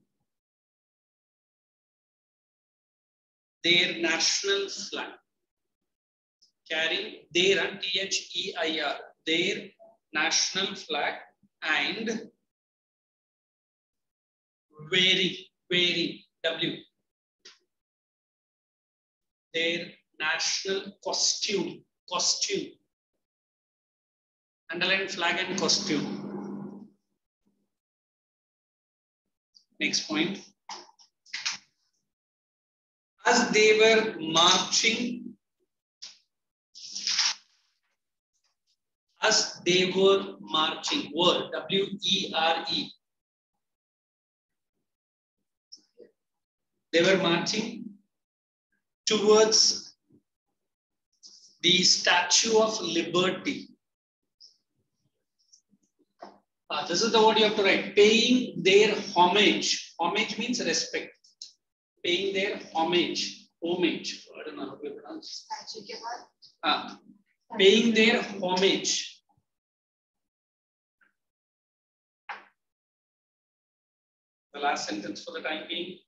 their national flag. Carrying their, T-H-E-I-R, their national flag and wearing, W, their national costume. Underline flag and costume. Next point. As they were marching, were, W-E-R-E. They were marching towards the Statue of Liberty. This is the word you have to write. Paying their homage. Homage means respect. Paying their homage. I don't know how to pronounce. Paying their homage. The last sentence for the time being.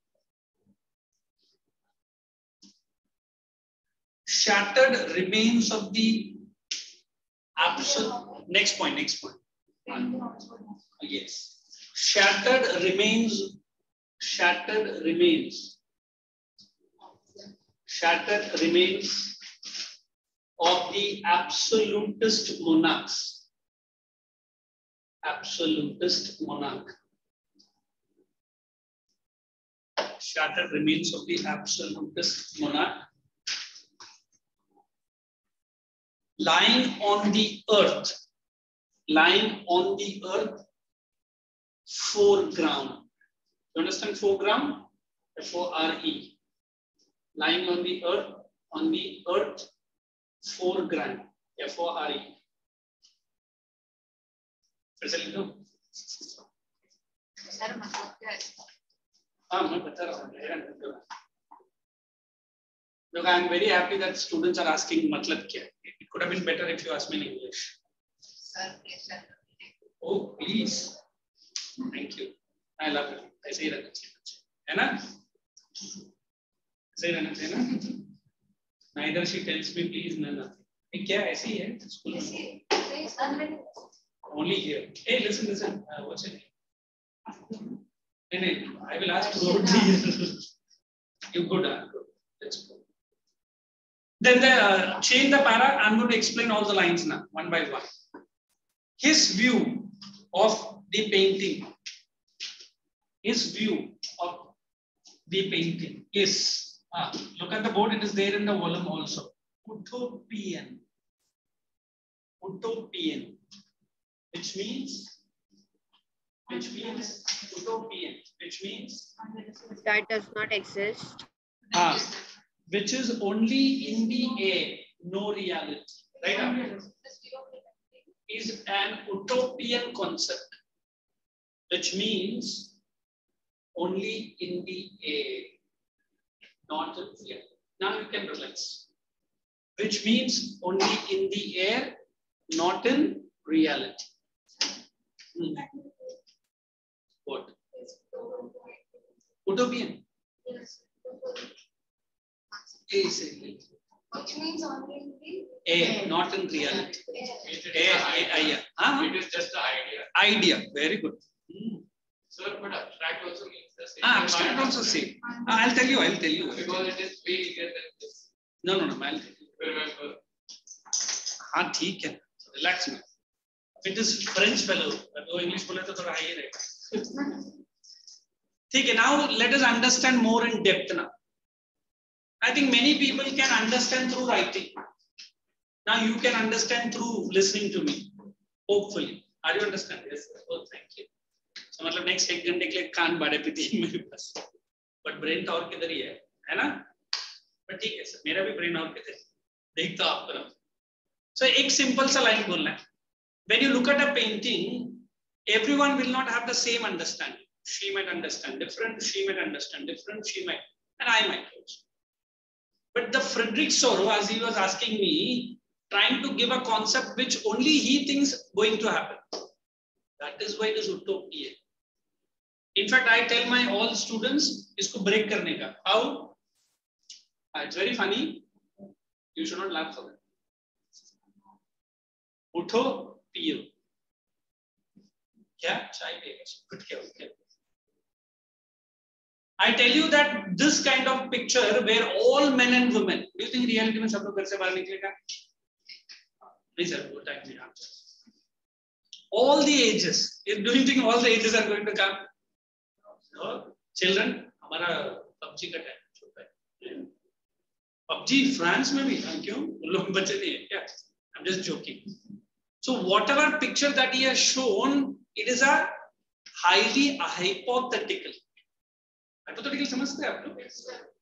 Shattered remains of the absolute. Next point. Yes. Shattered remains shattered remains of the absolutist monarchs. Absolutist monarch. Shattered remains of the absolutist monarch lying on the earth, foreground. You understand foreground? F-O-R-E. Lying on the earth, foreground. F-O-R-E. फिर से लिख दो। Sir मतलब क्या है? हाँ मैं बता रहा हूँ। Look, I am very happy that students are asking मतलब क्या है. It could have been better if you asked me in English. Sir कैसा? Oh, please. Thank you. I love it. ऐसे ही रहना चाहिए, है ना? ऐसे ही रहना चाहिए ना? Neither she tells me please no nothing. ये क्या ऐसे ही है स्कूल में? Only here. Hey, listen. What's your name? No. I will ask you. You good? Good. Let's go. Then change the para. I'm going to explain all the lines now, one by one. His view of the painting. His view of the painting is, look at the board, it is there in the volume also. Utopian. Utopian. Which means utopian. Which means That does not exist. Which is only in the air, no reality. Right? Is an utopian concept, which means only in the air, not in the air. Now you can relax. Which means only in the air, not in reality. What? Utopian. Which means only in the air, not in reality. It is just the idea. Idea. Very good. Sir, but abstract also means the same. Abstract also same. I'll tell you. Because it is way easier than this. No. I'll tell you. Remember. हाँ ठीक है. Relax man. It is French fellow. वो English बोले तो थोड़ा high रहेगा. ठीक है. Now let us understand more in depth now. I think many people can understand through writing. Now you can understand through listening to me. Hopefully. Are you understand? Yes. Oh, thank you. So मतलब next 1 घंटे के लिए कान बाड़े पे थी मेरे पास. But brain तो और किधर ही है ना? But ठीक है सर. मेरा भी brain और किधर है. देखता आपको ना. So एक simple सा line बोलना है. When you look at a painting, everyone will not have the same understanding. She might understand different. She might understand different. She might, and I might also. But the Frederick Soro, as he was asking me, trying to give a concept which only he thinks going to happen. That is why it is utopia. In fact, I tell my all students, isko break karne ka. How? It's very funny. You should not laugh for that. Utho, piyo. Kya? Chai pega. I tell you that this kind of picture where all men and women, do you think reality में सब लोग घर से बाहर निकलेगा? नहीं sir, वो time नहीं आता. All the ages. Do you think all the ages are going to come? No. Children, हमारा PUBG का time छोटा है. PUBG France में भी क्यों? उन लोग बच्चे नहीं हैं क्या? I'm just joking. So whatever picture that he has shown, it is a highly hypothetical. Hypothetical समझते हैं आप लोग?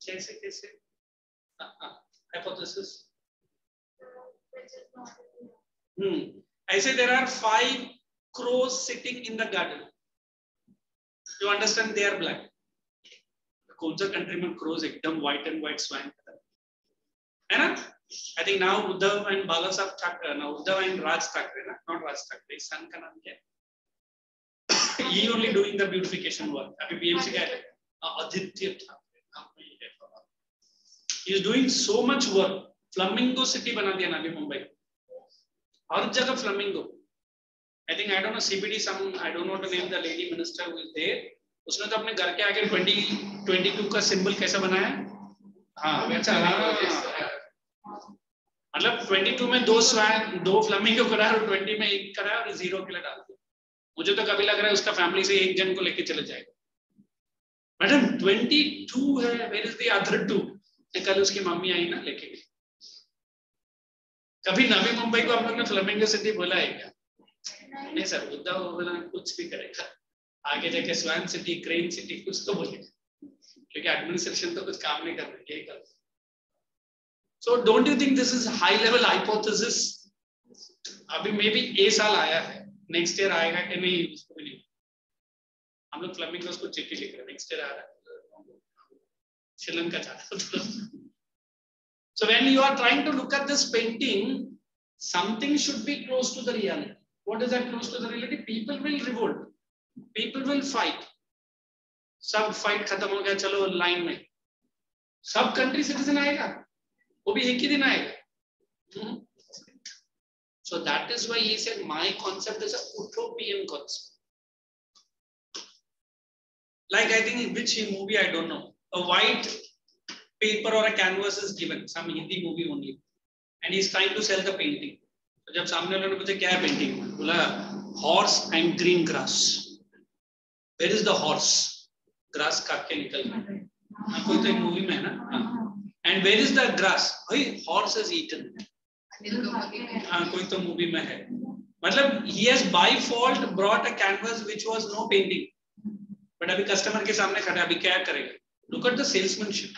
कैसे? Hypothesis. I say there are 5 crows sitting in the garden. You understand? They are black. कौन सा country में crows एकदम white and white swine है ना? I think now Uddhav and Bala Sahib Thakre, now Uddhav and Raj Thakre, not Raj Thakre. His son का नाम क्या है? He only doing the beautification work. अभी BMC का है. Aditya Thakre. He is doing so much work. Flamingo city बना दिया ना अभी मुंबई. हर जगह flamingo. I think I don't know CBD I don't know the name the lady minister who is there. उसने तो अपने घर के आगे 2022 का symbol कैसा बनाया? हाँ अच्छा मतलब 22 में 2 फ्लेमिंगो कराया और 20 में 1 कराया और 0 के लिए डाल दिया। मुझे तो कभी लग रहा है उसका फैमिली से 1 जन को लेके चले जाएगा। मैडम 22 है, वेयर इज द अदर 2? कल उसकी मम्मी आई ना लेके गई। कभी नवी मुंबई को आप लोग ने फ्लेमिंगो सिटी बोला है क्या? नहीं सर, मुद्दा बोला कुछ भी करेगा, आगे जाके स्वान सिटी, क्रेन सिटी कुछ तो बोलेगा, क्योंकि एडमिनिस्ट्रेशन तो कुछ काम नहीं कर रही है। कर so don't you think this is high level hypothesis? अभी मे बी ए साल आया है, नेक्स्ट ईयर आएगा कि नहीं उसको भी नहीं। हम लोग फ्लेमिंगो को चिट्ठी लिख रहे हैं, नेक्स्ट ईयर आ रहा है, श्रीलंका जा रहा है। So when you are trying to look at this painting, something should be close to the reality. What is that close to the reality? People will revolt. People will fight. सब fight खत्म हो गया, चलो line में। सब country citizen आएगा, वो भी एक ही दिन आएगा। So that is why he said my concept is a utopian concept. Like I think in which movie I don't know, a white paper or a canvas is given, some Hindi movie only, and he's trying to sell the painting. तो जब सामने वाले ने पूछा क्या है painting में, बोला horse and green grass. Where is the horse? Grass काट के निकल गया। कोई तो एक मूवी में है ना। And where is the grass? भाई horse is eaten. हाँ कोई तो मूवी में है। मतलब he has by fault brought a canvas which was no painting. But अभी कस्टमर के सामने खड़ा, अभी क्या करेगा? Look at the salesmanship.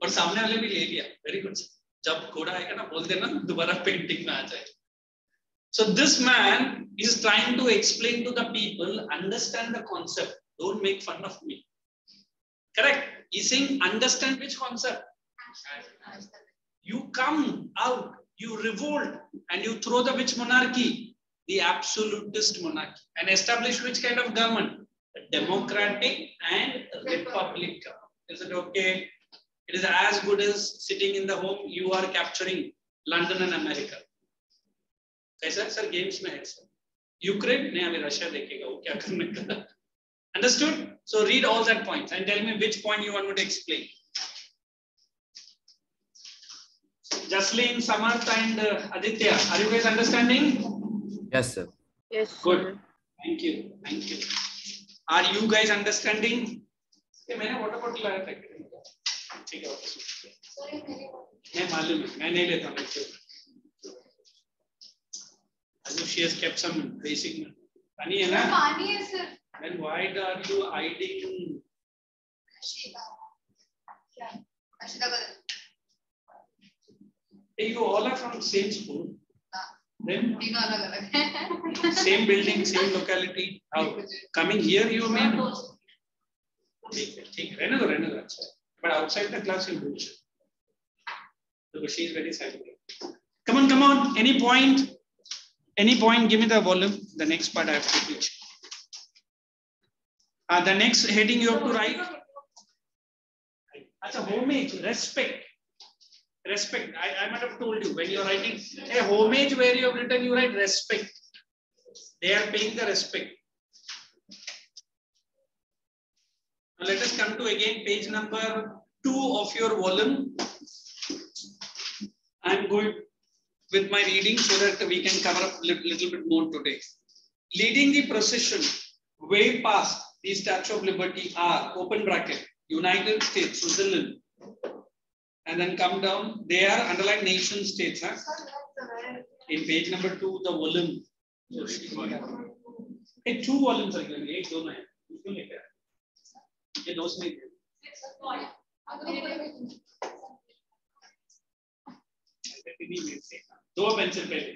और सामने वाले भी ले लिया, वेरी गुड। जब घोड़ा आएगा ना बोल देना दोबारा पेंटिंग में आ जाए। So this man is trying to explain to the people, understand the concept, don't make fun of me. Correct? He's saying understand which concept. You come out, you revolt, and you throw the which monarchy? The absolutist monarchy, and establish which kind of government? A democratic and republic. Is it okay? It is as good as sitting in the home. You are capturing London and America. कैसा sir games में है sir? Ukraine ने अभी Russia देखेगा वो क्या करने का. Understood? So read all that points and tell me which point you want me to explain. Jaslin, Samarth, and Aditya, are you guys understanding? Yes, sir. Yes. Good. Sir. Thank you. Thank you. Are you guys understanding? ये मैंने water bottle लाया था ठीक है मैं मालूम है मैं नहीं लेता हूँ I she has kept some basic पानी है ना पानी है sir then why are you hiding hey, you all are from same school then same building same locality how coming here you mean ठीक रहने दो अच्छा but outside the class you do because she is very silent. Come on any point give me the volume. The next part I have to teach. The next heading you have to write acha homage respect I might have told you when you are writing a homage where you have written you write respect. They are paying the respect. Now let us come to again page number 2 of your volume. I am going with my reading so that we can cover up a little bit more today. Leading the procession way past the Statue of Liberty are open bracket United States, Switzerland, and then come down. They are underlined nation states. Huh? In page number 2, the volume. Hey, 2 volumes are given. एक दोनों हैं. क्यों लिखा है? ये दोस्त नहीं थे. दो पेंसिल पहले.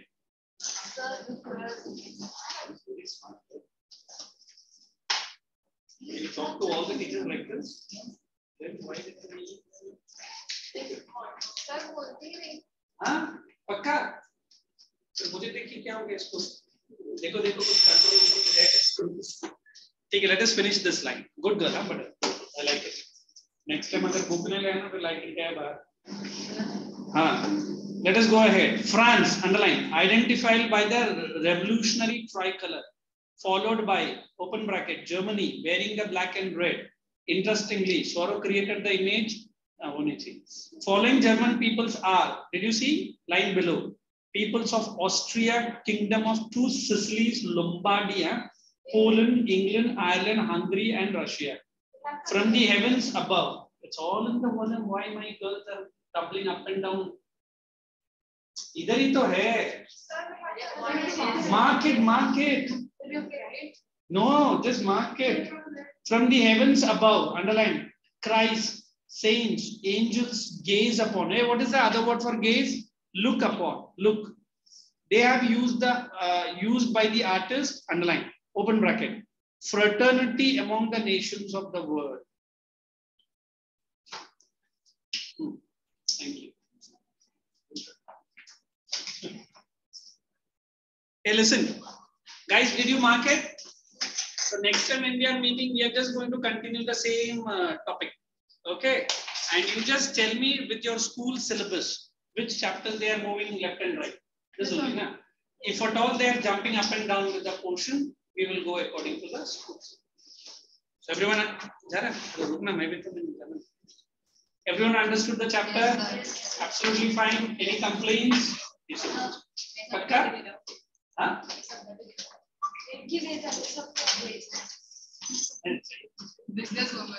Can you talk to all the teachers like this? Then why did you sir बोलते ही नहीं हाँ पक्का तो मुझे देखिए क्या हो गया इसको देखो कुछ कंट्रोल ठीक है. Let us finish this line. Good girl, huh? But I like it. Next time अगर बुक नहीं लेना तो like क्या है बाहर हाँ. Let us go ahead. France, underline, identified by the revolutionary tricolor, followed by open bracket Germany wearing the black and red. Interestingly, Soro created the image Following German peoples are, did you see line below? Peoples of Austria, Kingdom of Two Sicilies, Lombardia, Poland, England, Ireland, Hungary, and Russia. From the heavens above. It's all in the volume. Why my girls are tumbling up and down? इधर ही तो है. Mark it. No, just mark it. From the heavens above, underline. Christ, saints, angels gaze upon. Hey, what is the other word for gaze? Look upon. Look. They have used by the artist, underline, open bracket. Fraternity among the nations of the world. Thank you. Hey, listen, guys, did you mark it? So next time when we are meeting, we are just going to continue the same topic. Okay, and you just tell me with your school syllabus which chapters they are moving left and right. This only, na? If at all they are jumping up and down with the portion, we will go according to the schools. So everyone, everyone understood the chapter? Yes, Absolutely fine. Any complaints? Pakka? Huh?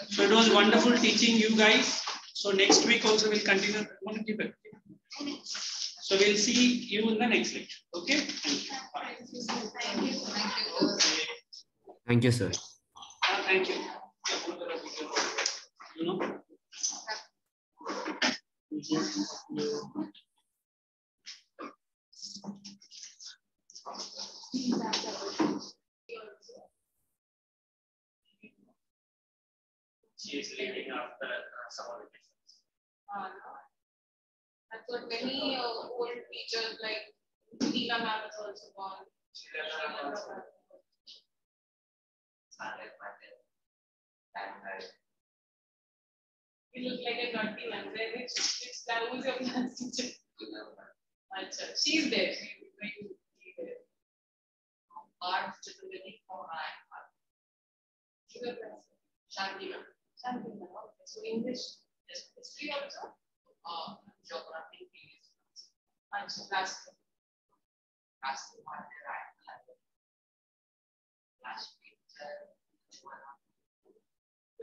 So it was wonderful teaching you guys. So next week also we'll continue. So we'll see you in the next lecture. Okay? Thank you. Thank you, sir. Thank you. You know? She is leaving after summer vacation. I've got many old teachers like Tina ma'am is also gone. You look like a naughty one. Who's your class teacher? She's there. She's going to be there. Art, Chitragani, or she's a class. Shanti ma'am. Shanti ma'am. Okay. So English, history also? Geography, English. Class.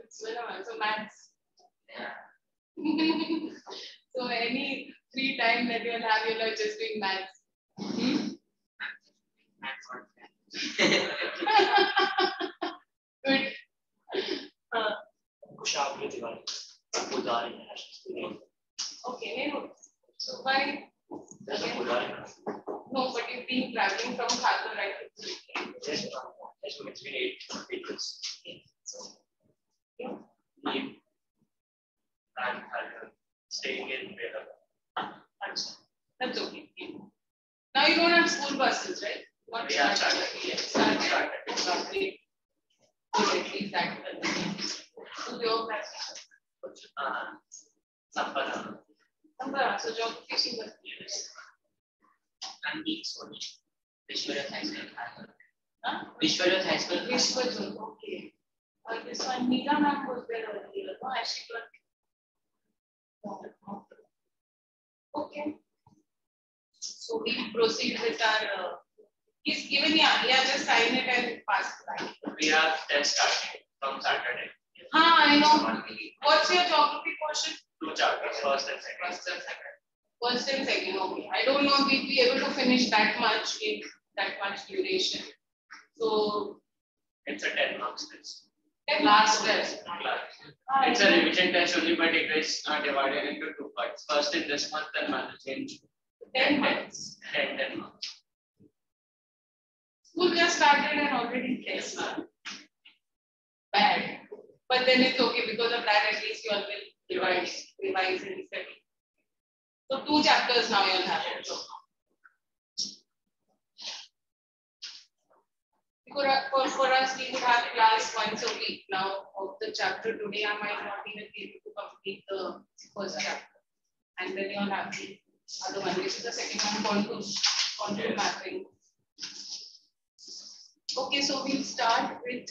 So maths. So any free time that you'll have, you'll have just doing maths. Good. Okay, so why? No, but you've been traveling from Khalkar, right? Yes, it's been 8 weeks. And staying in Bela. That's okay. Now you don't have school buses, right? What We have started. Started. Good, at least that. So your class. Sampara. So geography she was. And weeks only. Vishwarath High School. Huh? Vishwarath High School. Vishwarath, okay. This one, Meera ma'am was there earlier, no? As she got. Okay. So we proceed with our. He's given yeah, just sign it and pass it back. We have test starting from Saturday. I know. What's your geography portion? 2 chapters, first and second. First and second, okay. I don't know if we'll be able to finish that much in that much duration. So it's a 10 marks test. Last test. It's a revision test only, but it is divided into 2 parts. First in this month and month change. 10 months. 10 months. School just started and already test. Bad. But then it's okay because of that. At least you all will revise and study. So 2 chapters now you'll have it. So. For us, we would have class once a week now of the chapter. Today, I might not even be able to complete the first chapter. And then you'll have the other one, which is the second one, contour mapping. Okay, so we'll start with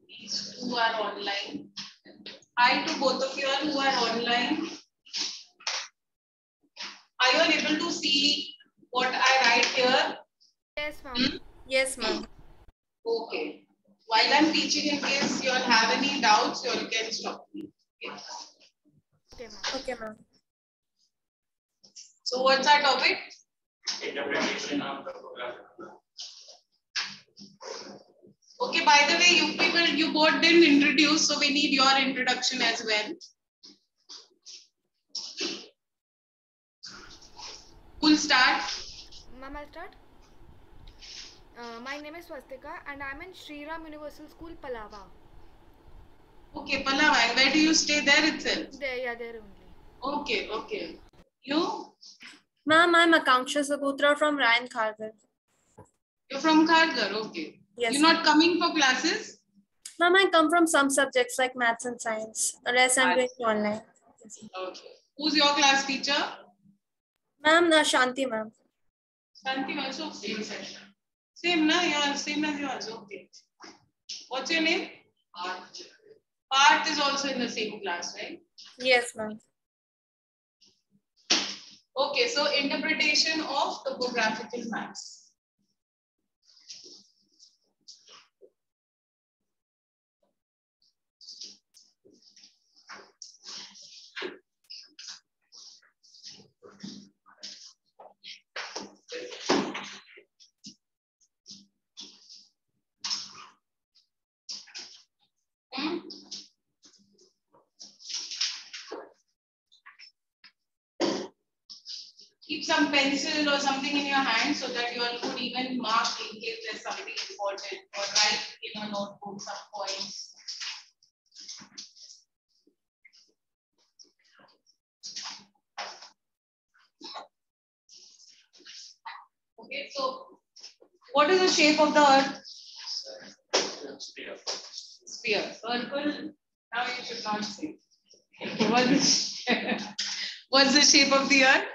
these 2 are online. Hi to both of you all who are online. Are you all able to see what I write here? Yes, ma'am. Yes, ma'am. Okay. While I'm teaching, in case you all have any doubts, you all can stop me. Okay, ma'am. Okay, ma'am. So what's our topic? Interpretation of the program. Okay, by the way, you people, you both didn't introduce, so we need your introduction as well. Who'll start? Ma'am, I'll start. My name is Swastika and I'm in Sri Ram Universal School, Palava. Okay, Pallava, and where do you stay there itself? There only. Okay, okay. You? Ma'am, I'm Akanksha Saputra from Ryan Khargar. You're from Khargar, okay. Yes. You're not coming for classes? Ma'am, I come from some subjects like maths and science. The rest I'm doing online. Okay. Who's your class teacher? Ma'am, Shanti ma'am. Shanti also same section. Same, na? Yours, same as yours, okay. What's your name? Parth. Parth is also in the same class, right? Yes, ma'am. Okay, so interpretation of topographical maps. Keep some pencil or something in your hand so that you all could even mark in case there's something important, or write in a notebook some points. Okay, so what is the shape of the earth? Sphere. Sphere. Circle. Now you should not say. What's the shape of the earth?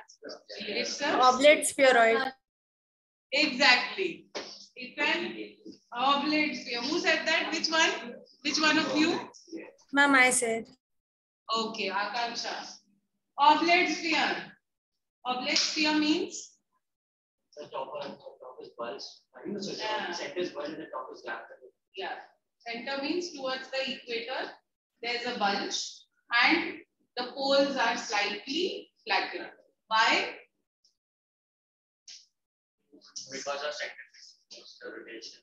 It's a Oblate spheroid. Exactly. It's an oblate sphere. Who said that? Which one? Which one of you? Ma'am, I said. Okay, Akanksha. Oblate sphere. Oblate sphere means? The top is bulge. I think the center is bulge and the top is flat. Yeah. Center means towards the equator. There's a bulge and the poles are slightly flattened. Why? Because of centrifugal rotation.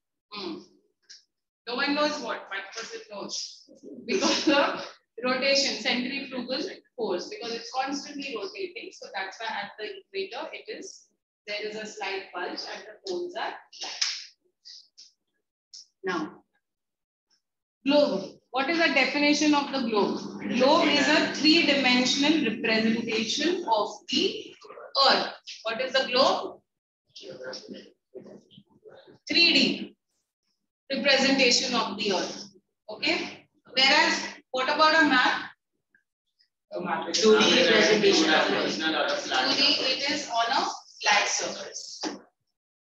No one knows what, 5% knows. Because of rotation, centrifugal force, because it's constantly rotating. So that's why at the equator there is a slight bulge and the poles are flat. Now, globe. What is the definition of the globe? Globe is a three-dimensional representation of the earth. What is the globe? 3D representation of the earth. Okay. Whereas, what about a map? 2D representation of the earth. 2D, it is on a flat surface.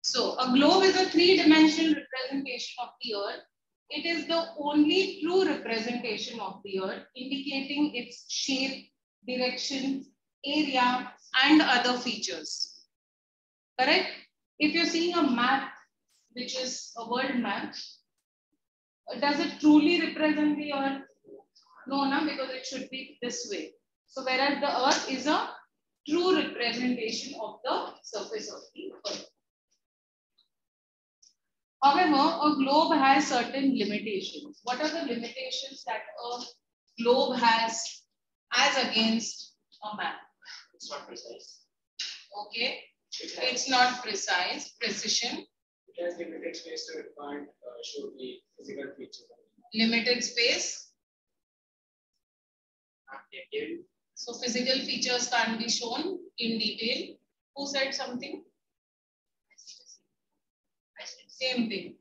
So, a globe is a three-dimensional representation of the earth. It is the only true representation of the earth, indicating its shape, direction, area, and other features. Correct? If you're seeing a map, which is a world map, does it truly represent the earth? No, because it should be this way. So, whereas the earth is a true representation of the surface of the earth. However, a globe has certain limitations. What are the limitations that a globe has as against a map? It's not precise. Okay, it's not precise. Precision. It has limited space, so it can't show the physical features. Limited space. Detail. So physical features can't be shown in detail. Who said something? Same thing.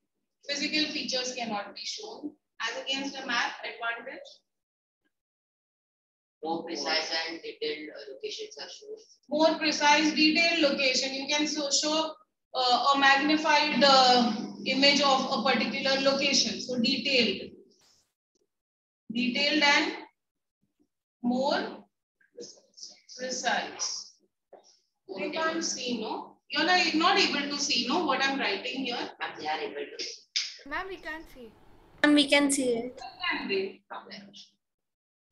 Physical features cannot be shown. As against a map, advantage? More precise and detailed locations are shown. More precise, detailed location. You can show a magnified image of a particular location. So detailed. Detailed and more precise. They can't see, no? You're not able to see, no? What I'm writing here. Ma'am, they are able to see. Ma'am, we can't see. And we can see it. Can they?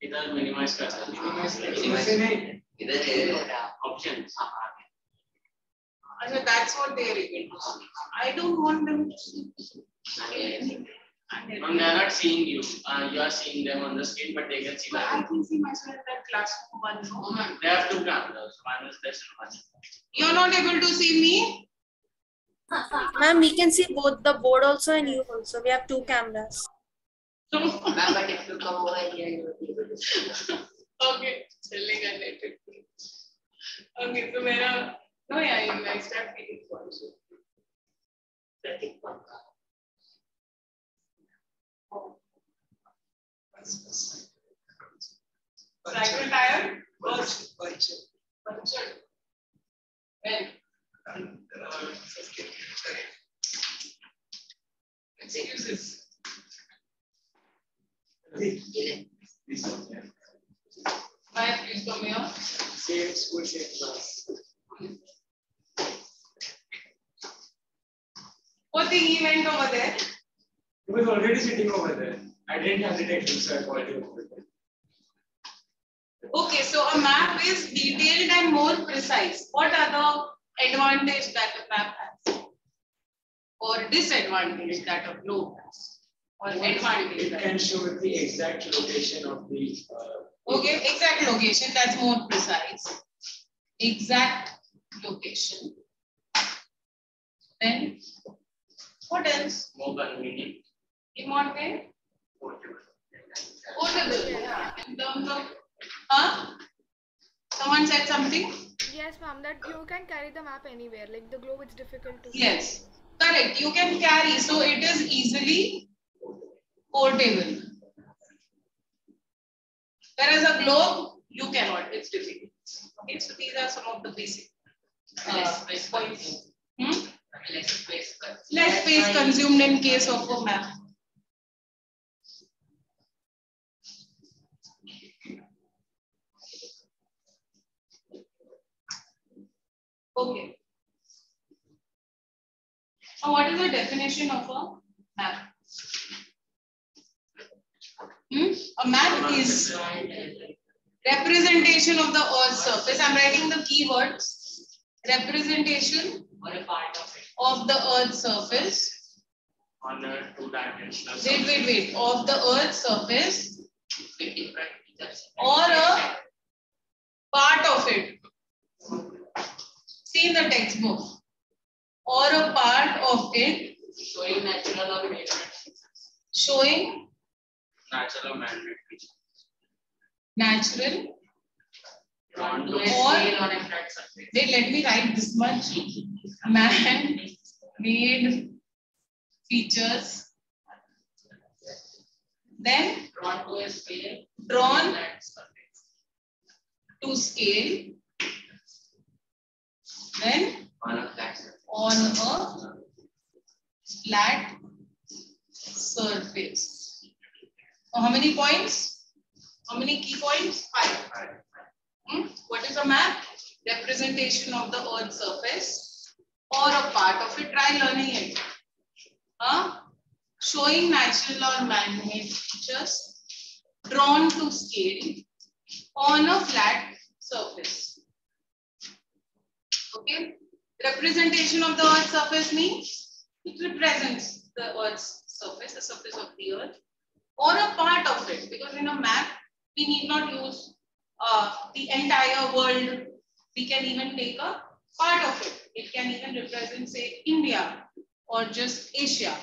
इधर minimize कर सकते options. That's what they are able to see. I don't want them to see. No, they are not seeing you. You are seeing them on the screen, but they can see But I that. can see myself in that classroom one. No, ma'am, they have two cameras. One is this and one is that. You're not able to see me? Ma'am, we can see both the board also and you also. We have two cameras. Ma'am, but if you come over here, you will be able to see. Okay, chilling and it. Okay, so mera no, yeah, I start feeling also. Cycle tire? Puncture. When? Excuses. Maya, please come here. Same school, same class. What thing he went over there? He was already sitting over there. I didn't hesitate to, so I called him over there. Okay, so a map is detailed and more precise. What are the advantage that a map has? Or disadvantage that a globe has? Or advantage? It can show the exact location of the. Okay, exact location, that's more precise. Exact location. Then, what else? More convenient. In what way? Portable. Portable, yeah. In terms of, huh? Someone said something? Yes, ma'am, that you can carry the map anywhere. Like the globe, it's difficult to see. Yes, correct. You can carry, so it is easily portable. Whereas a globe, you cannot. It's difficult. Okay, so these are some of the basic points. Less space consumed in case of a map. Okay. Now, what is the definition of a map? A map is representation of the Earth's surface. I'm writing the keywords. Representation Or a part of it. of the Earth's surface. On a two-dimensional. Wait. Of the Earth's surface. With different features. Or a part of it. See in the textbook. Or a part of it. Showing natural or man-made features. Showing Natural or man-made features. natural. Drawn to To a Or- scale on a flat surface. Wait, let me write this much. Man-made features. Then Drawn to a scale. drawn Flat surface. to scale. Then On a flat surface. on a flat surface. So how many points? How many key points? 5. What is a map? Representation of the Earth's surface or a part of it. Try learning it. Showing natural or man-made features drawn to scale on a flat surface. Okay. Representation of the Earth's surface means it represents the Earth's surface, the surface of the Earth, or a part of it. Because in a map, we need not use the entire world. We can even take a part of it. It can even represent, say, India or just Asia.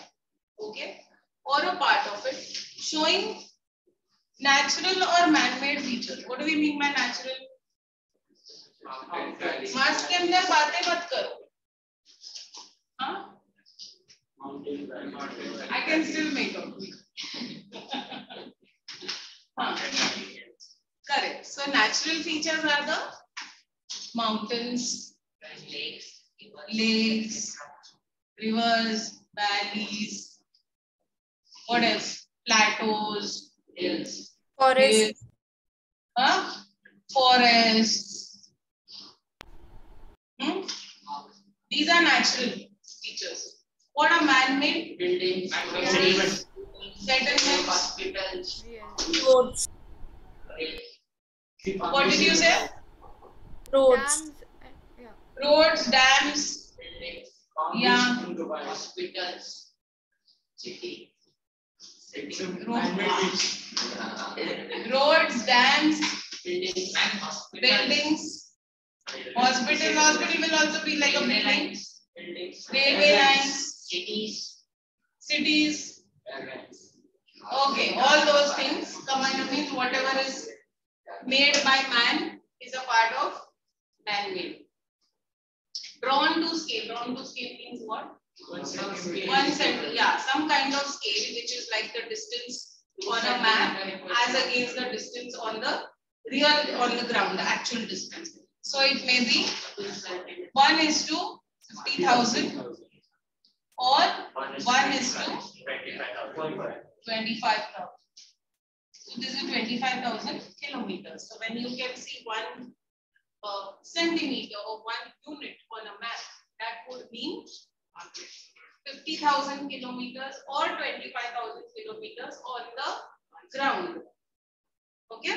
Okay, or a part of it, showing natural or man-made features. What do we mean by natural? Mask के अंदर बातें मत करो. हाँ? I can still make a. Correct. So natural features are the mountains, lakes, rivers, valleys. What else? Plateaus, Forest. hills. Forests. These are natural features. What are man-made? Buildings, Settlements, hospitals, Roads. what did you say? Roads. Dams. Yeah. Roads, dams, buildings, yeah, hospitals, city. roads, dams, Buildings and hospitals. buildings, hospital will also be like a Railway building, lines, buildings, railway lines, cities, cities. Okay, all those things combined means whatever is made by man is a part of man-made. Drawn to scale. Drawn to scale means what? 1 centimeter. Yeah, some kind of scale which is like the distance on a map as against the distance on the ground, the actual distance. So it may be 1:50,000 or 1:25,000. So this is 25,000 kilometers. So when you can see 1 centimeter or 1 unit on a map, that would mean 50,000 kilometers or 25,000 kilometers on the ground. Okay?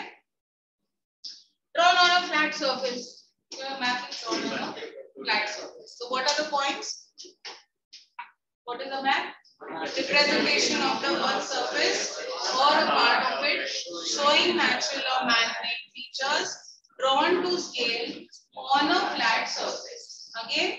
Drawn on a flat surface. Your map is drawn on a flat surface. So what are the points? What is the map? Representation of the Earth's surface or a part of it showing natural or man-made features drawn to scale on a flat surface. Again,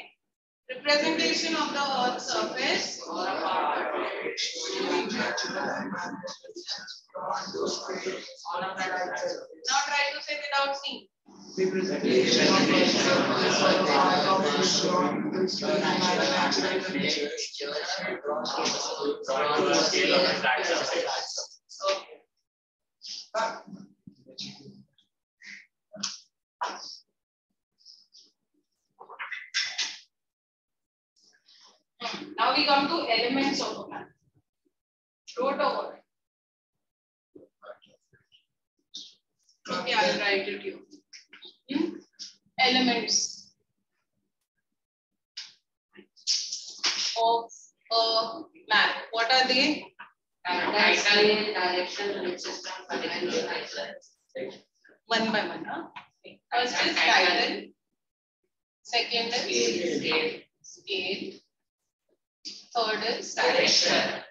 representation of the Earth's surface or a part of it showing natural or man-made features drawn to scale on a flat surface. Now try to say without seeing. Representation of the Earth's surface or a part of it showing natural features drawn to scale on a flat surface. Okay. Now we come to elements of a map. Wrote over. Okay, I'll write it here. Elements of a map. What are they? Title, direction, root system, One by one. Huh? First is title. Second is scale. Third is direction.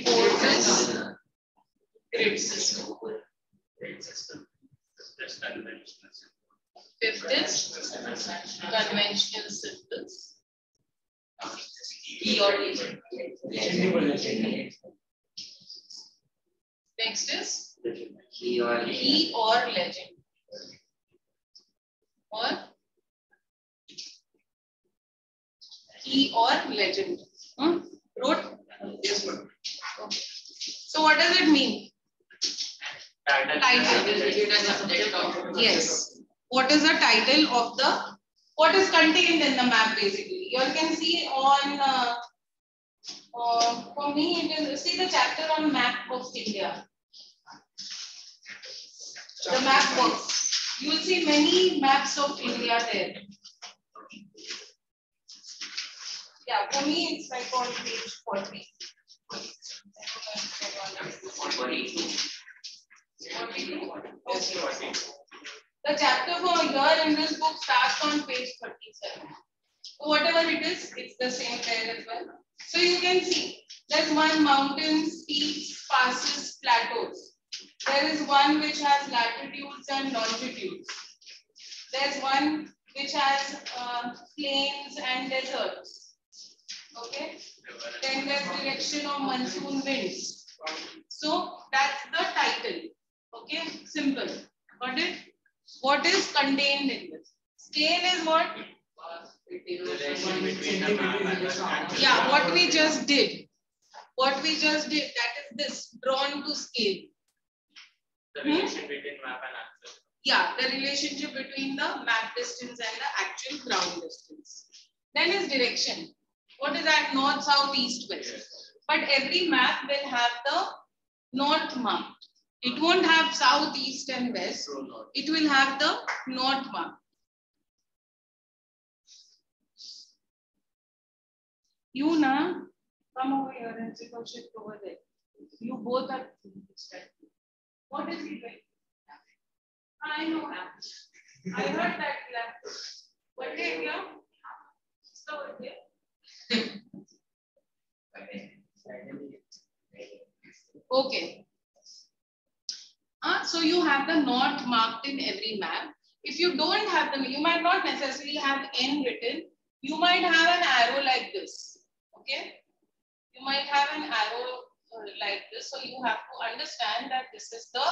Fourth is grid system. Fifth is conventional symbols. Key or legend. Next is key or legend. Or key or legend. Wrote? Yes, ma'am. Okay. So what does it mean? Title. Yes. What is the title of the? What is contained in the map basically? You all can see on. For me, it is see the chapter on map of India. The map works. You will see many maps of India there. Yeah, for me it's like on page 40. 42. Okay. The chapter for here in this book starts on page 37. So whatever it is, it's the same there as well. So you can see there's one mountains, peaks, passes, plateaus. There is one which has latitudes and longitudes. There's one which has plains and deserts. Okay. Then there's direction of monsoon winds. So that's the title. Okay. Simple. Got it? What is contained in this? Scale is what? Yeah, what we just did. What we just did, that is this, drawn to scale. The relation between map and actual. Yeah, the relationship between the map distance and the actual ground distance. Then is direction. What is that? North, south, east, west. but every map will have the north marked. It won't have south, east and west. It will have the north marked. You na, come over here and sit or shift over there. You both are distracted. What is he doing? I know. I heard that. What is it? So okay. So you have the north marked in every map. If you don't have them, you might not necessarily have N written. You might have an arrow like this. Okay. You might have an arrow like this. So you have to understand that this is the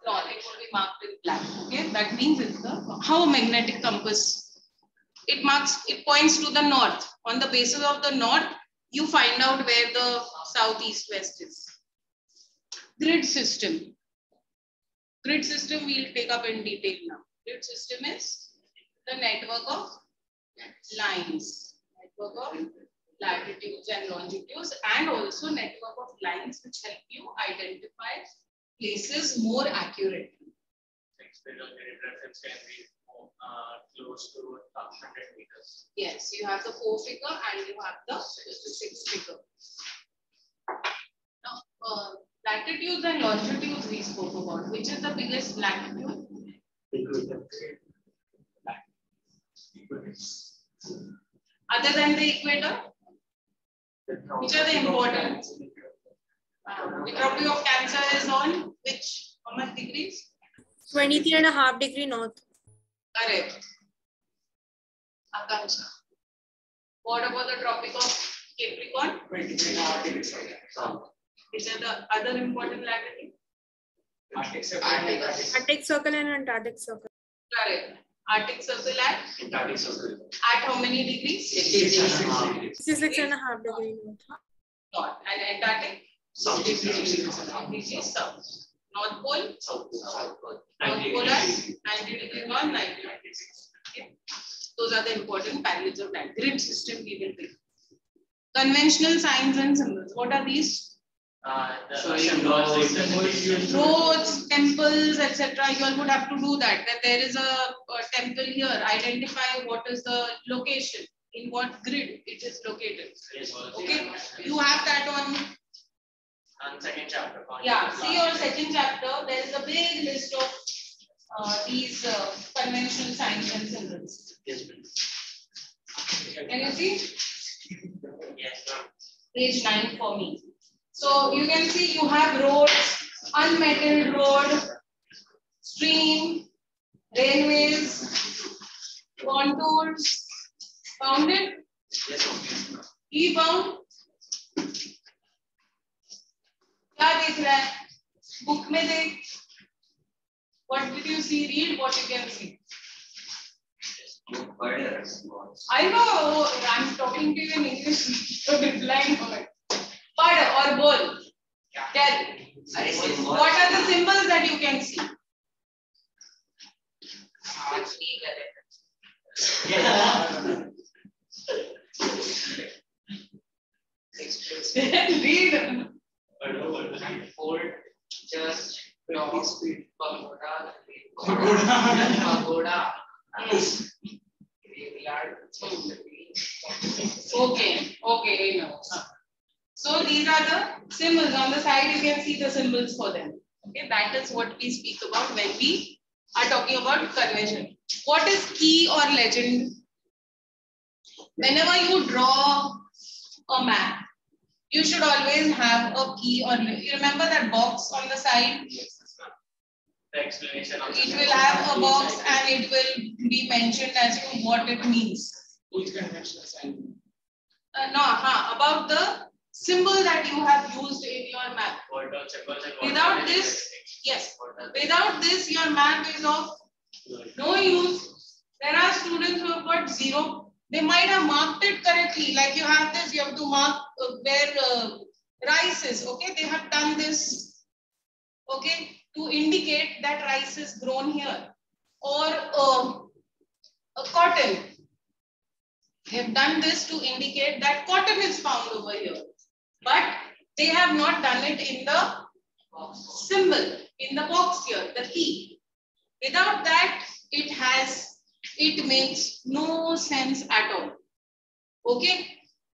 north. It will be marked in black. Okay. That means it's the how a magnetic compass. It points to the north. On the basis of the north, you find out where the south, east, west is. Grid system. Grid system we'll take up in detail now. Grid system is the network of lines. Network of latitudes and longitudes, and also network of lines which help you identify places more accurately. External grid reference can be close to 100 meters. Yes, you have the 4 figure and you have the 6 figure. Now, latitudes and longitudes we spoke about. Which is the biggest latitude? Other than the equator? Which are the important? The tropic of Cancer is on which? How much degrees? 23.5 degree north. Correct. Akansha. What about the tropic of Capricorn? 23.5 degrees south. Which are the other important latitude? Arctic Circle. Arctic Circle and Antarctic Circle. Correct. Arctic Circle at? Antarctic Circle. At how many degrees? 66.5 degree north. North. And Antarctic? South. Completely south. North Pole? South. North Pole at 90 degrees north, 90 degrees. Okay. Those are the important parallels of that. Grid system we will take. Conventional signs and symbols. What are these? Roads, temples, etc. You all would have to do that. That there is a temple here. Identify what is the location, in what grid it is located. Okay, you have that on second chapter. Yeah, see your second chapter. There is a big list of these conventional signs and symbols. Yes, ma'am. Can you see? Yes, ma'am. Page 9 for me. So you can see you have roads, unmetalled road, stream, railways, contours. Found it? Yes, ma'am. E found? क्या देख रहा है? Book में देख. What did you see? Read what you can see. I know. I'm talking to you in English. So replying for it. Pad or bol. Tell. What are the symbols that you can see? Read. Fort, church, pagoda. Okay, enough. So these are the symbols. On the side, you can see the symbols for them. Okay, that is what we speak about when we are talking about convention. What is key or legend? Whenever you draw a map, you should always have a key or legend. You remember that box on the side? The explanation of it will have a box and it will be mentioned as to what it means. Which conventional sign? About the symbol that you have used in your map. Without this, yes, without this, your map is of no use. There are students who have got 0. They might have marked it correctly. Like you have this, you have to mark where rice is. Okay, they have done this. Okay, to indicate that rice is grown here, or cotton. They have done this to indicate that cotton is found over here. But They have not done it in the symbol, in the box here, the key. Without that, it makes no sense at all. Okay?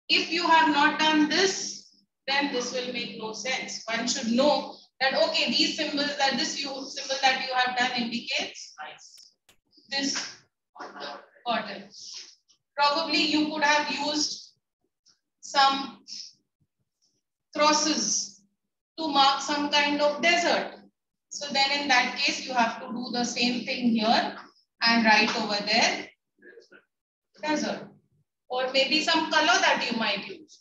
If you have not done this, then this will make no sense. One should know that, okay, these symbols, that this symbol that you have done indicates this cotton. Probably you could have used some crosses to mark some kind of desert. So then in that case, you have to do the same thing here and write over there desert. Or maybe some color that you might use.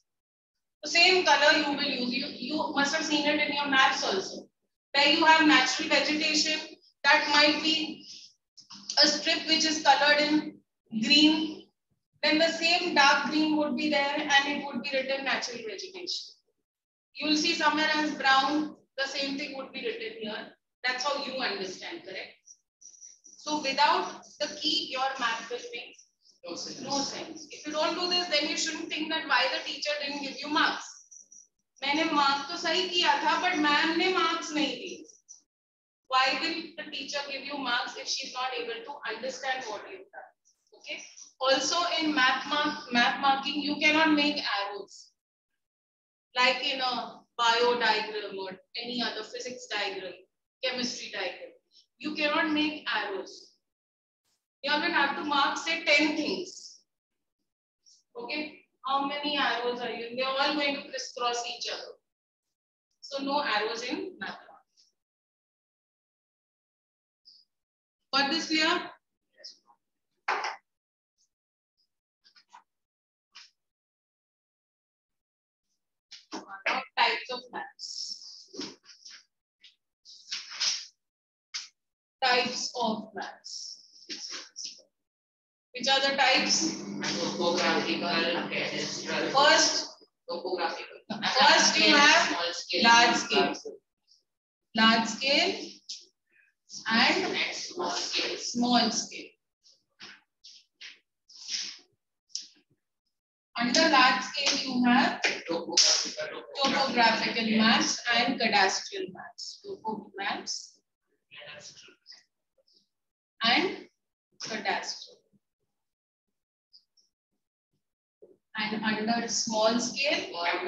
The same color you will use. You must have seen it in your maps also. Where you have natural vegetation, that might be a strip which is colored in green. Then the same dark green would be there and it would be written natural vegetation. You will see somewhere as brown, the same thing would be written here. That's how you understand, correct? So without the key, your map will make no sense. If you don't do this, then you shouldn't think that why the teacher didn't give you marks. मैंने mark तो सही किया था, but ma'am ने marks नहीं दिए. Why will the teacher give you marks if she's not able to understand what you've done? Okay. Also in map marking, you cannot make arrows. Like in a bio diagram or any other physics diagram, chemistry diagram. You cannot make arrows. You will have to mark, say, 10 things. Okay? How many arrows are you? They're all going to crisscross each other. So no arrows in mathematics. Got this clear? Yes. Now types of maps. Types of maps. Which are the types? First you have large scale. Large scale and small scale. Under large scale you have topographical maps and cadastral maps. Topo maps and cadastral. And under small scale, you have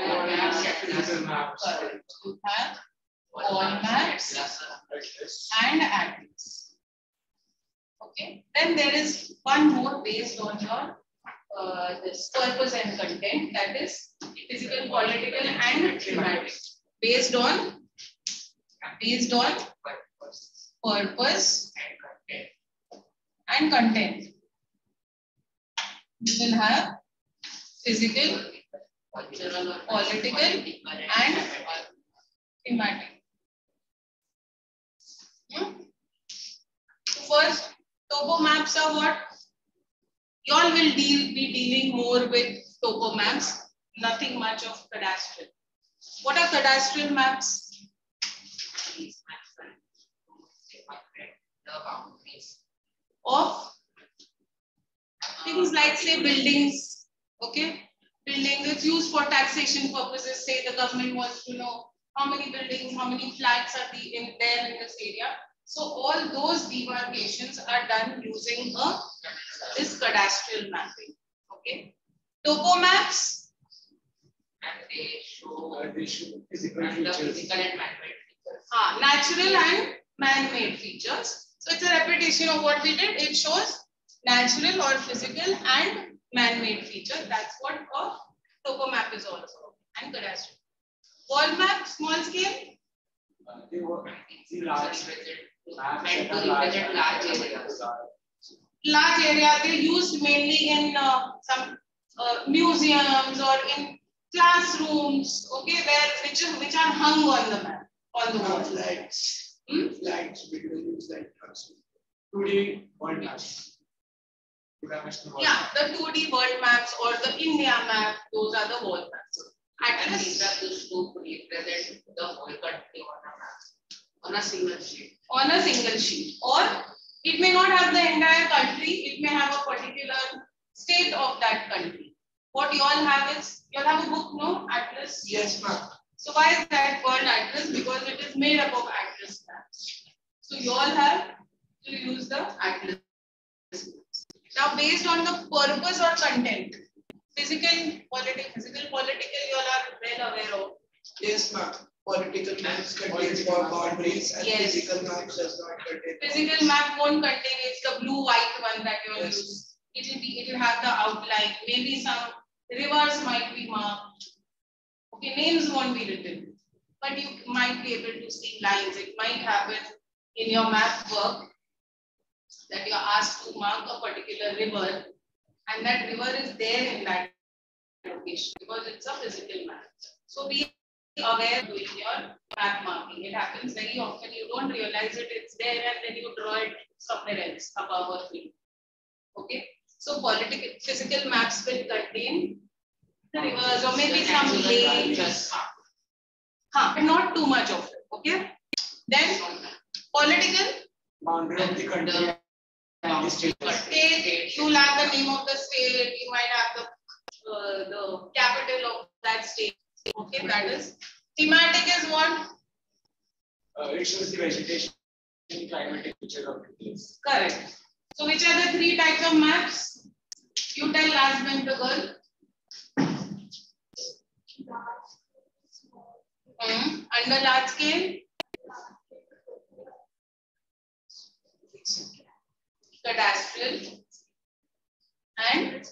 wall maps and atlas. Okay. Then there is one more based on your this purpose and content, that is physical, political, and thematic. Based on purpose and content. You will have physical, political, and thematic. First, topo maps are what? You all will be dealing more with topo maps, nothing much of cadastral. What are cadastral maps? Of things like, say, buildings. Okay, building is used for taxation purposes. Say the government wants to know how many buildings, how many flats are there in this area. So all those demarcations are done using this cadastral mapping. Okay, topo maps. And they show physical and man-made features. Natural and man-made features. So it's a repetition of what we did. It shows natural or physical and man-made feature. That's what a topo map is also. And cadastral. Wall map, small scale. They were large areas. Large area. They're used mainly in some museums or in classrooms. Okay, which are hung on the map, on the wall. Lights. Lights. We will use that also. 2D world maps. Yeah, the 2D world maps or the India map, those are the world maps. And these are used to represent the whole country on a map, on a single sheet. On a single sheet. Or it may not have the entire country, it may have a particular state of that country. What you all have is, you all have a book, no? Atlas? Yes, ma'am. So So why is that called address? Because it is made up of address maps. So you all have to use the address maps. Now based on the purpose or content, physical, political, you all are well aware of. Yes, ma'am. Political maps contains more boundaries and Yes. physical maps does not contain. Physical map won't contain, it's the blue white one that you will use. It will have the outline. Maybe some rivers might be marked. Okay, names won't be written, but you might be able to see lines. It might happen in your map work that you are asked to mark a particular river, and that river is there in that location because it's a physical map. So be aware of doing your map marking. It happens very often. You don't realize it, it's there, and then you draw it somewhere else above or below. Okay. So political physical maps will contain the rivers or maybe some lakes. But not too much of it. Okay. Then political Boundary of the country and the state. State, you'll have the name of the state. You might have the capital of that state. Okay, that is. Thematic is what? It shows the vegetation, climatic features of the place. Correct. So which are the three types of maps? You tell last man to girl. Under large scale? Cadastral. And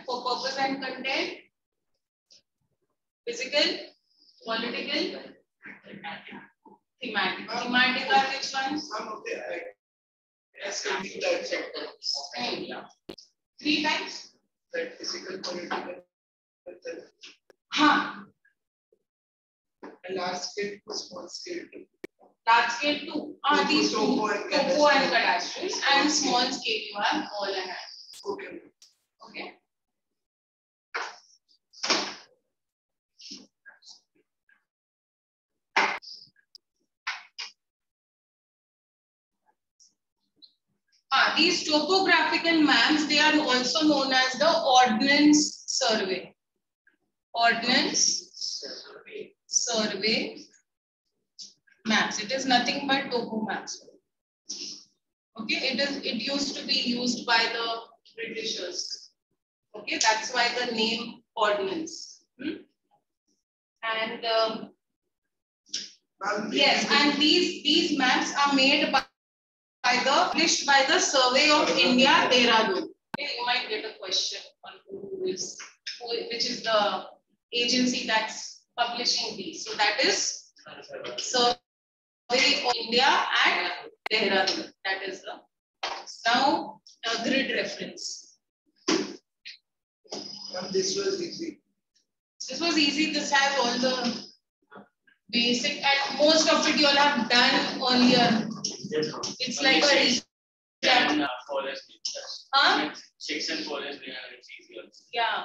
for purpose and content? Physical, political, thematic. Thematic are which ones? Some of the three types? That physical, political, and large scale to small scale to. Large scale two. These two, topo and cadastral, and small scale you have all and hand. Okay. Okay. These topographical maps, they are also known as the Ordnance Survey. Ordnance Survey maps. It is nothing but topo maps. Okay, it used to be used by the Britishers. Okay, that's why the name Ordnance. And yes, and these maps are made published by the Survey of India, Dehradun. Okay, you might get a question on which is the agency that's publishing these. So that is Survey of India at Dehradun. That is the now grid reference. This was easy. This was easy. This has all the basic, and most of it you all have done earlier. It's like a recap. 6 and 4 is it's easier. Yeah.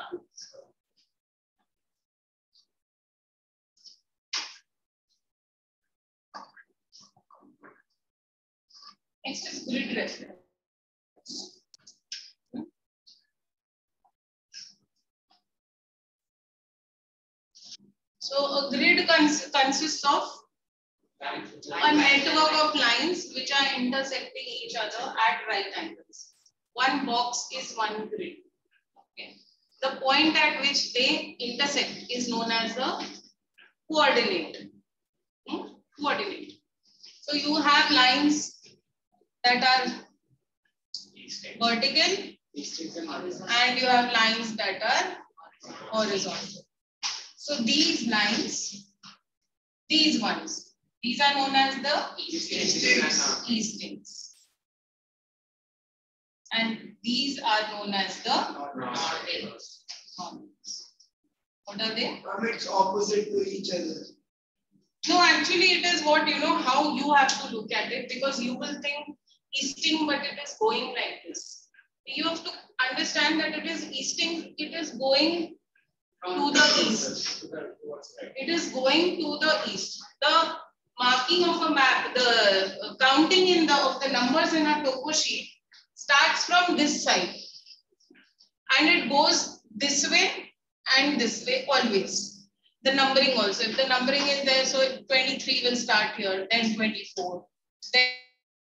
Next is grid reference. So a grid consists of a network of lines which are intersecting each other at right angles. One box is one grid. Okay. The point at which they intersect is known as the coordinate. Coordinate. So you have lines that are vertical and you have lines that are horizontal. So these lines, these ones, these are known as the eastings. And these are known as the northings. What are they? It's opposite to each other. No, actually it is what, how you have to look at it, because you will think easting, but it is going like this. You have to understand that it is easting, it is going to the east. It is going to the east. The marking of a map, the counting of the numbers in a topo sheet starts from this side and it goes this way and this way always. The numbering also. If the numbering is there, so 23 will start here, then 24,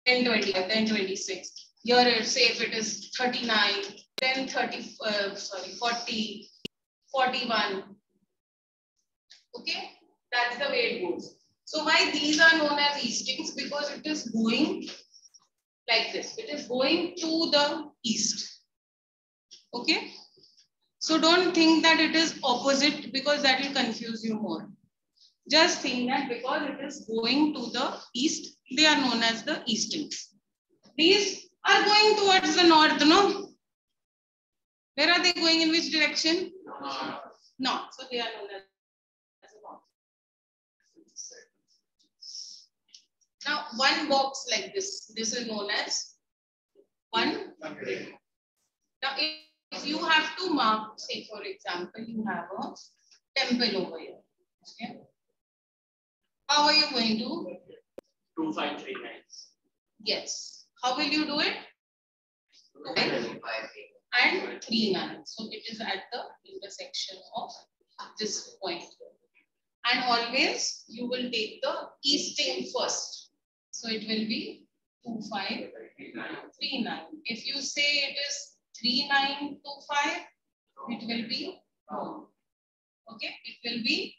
then 20, then 26. Here, say if it is 39, then 40, 41. Okay, that's the way it goes. So why these are known as eastings? Because it is going like this. It is going to the east. Okay. So don't think that it is opposite, because that will confuse you more. Just think that because it is going to the east, they are known as the eastings. These are going towards the north, no? Where are they going? In which direction? North. So they are known as the north. Now, one box like this is known as one. Now, if you have to mark, say for example, you have a temple over here. Okay. How are you going to? 2539. Yes. How will you do it? 2, 5, and 3, 9. So it is at the intersection of this point. And always you will take the easting first. So it will be 2, 5, 3, 9. If you say it is 3, 9, 2, 5, it will be wrong. Okay, it will be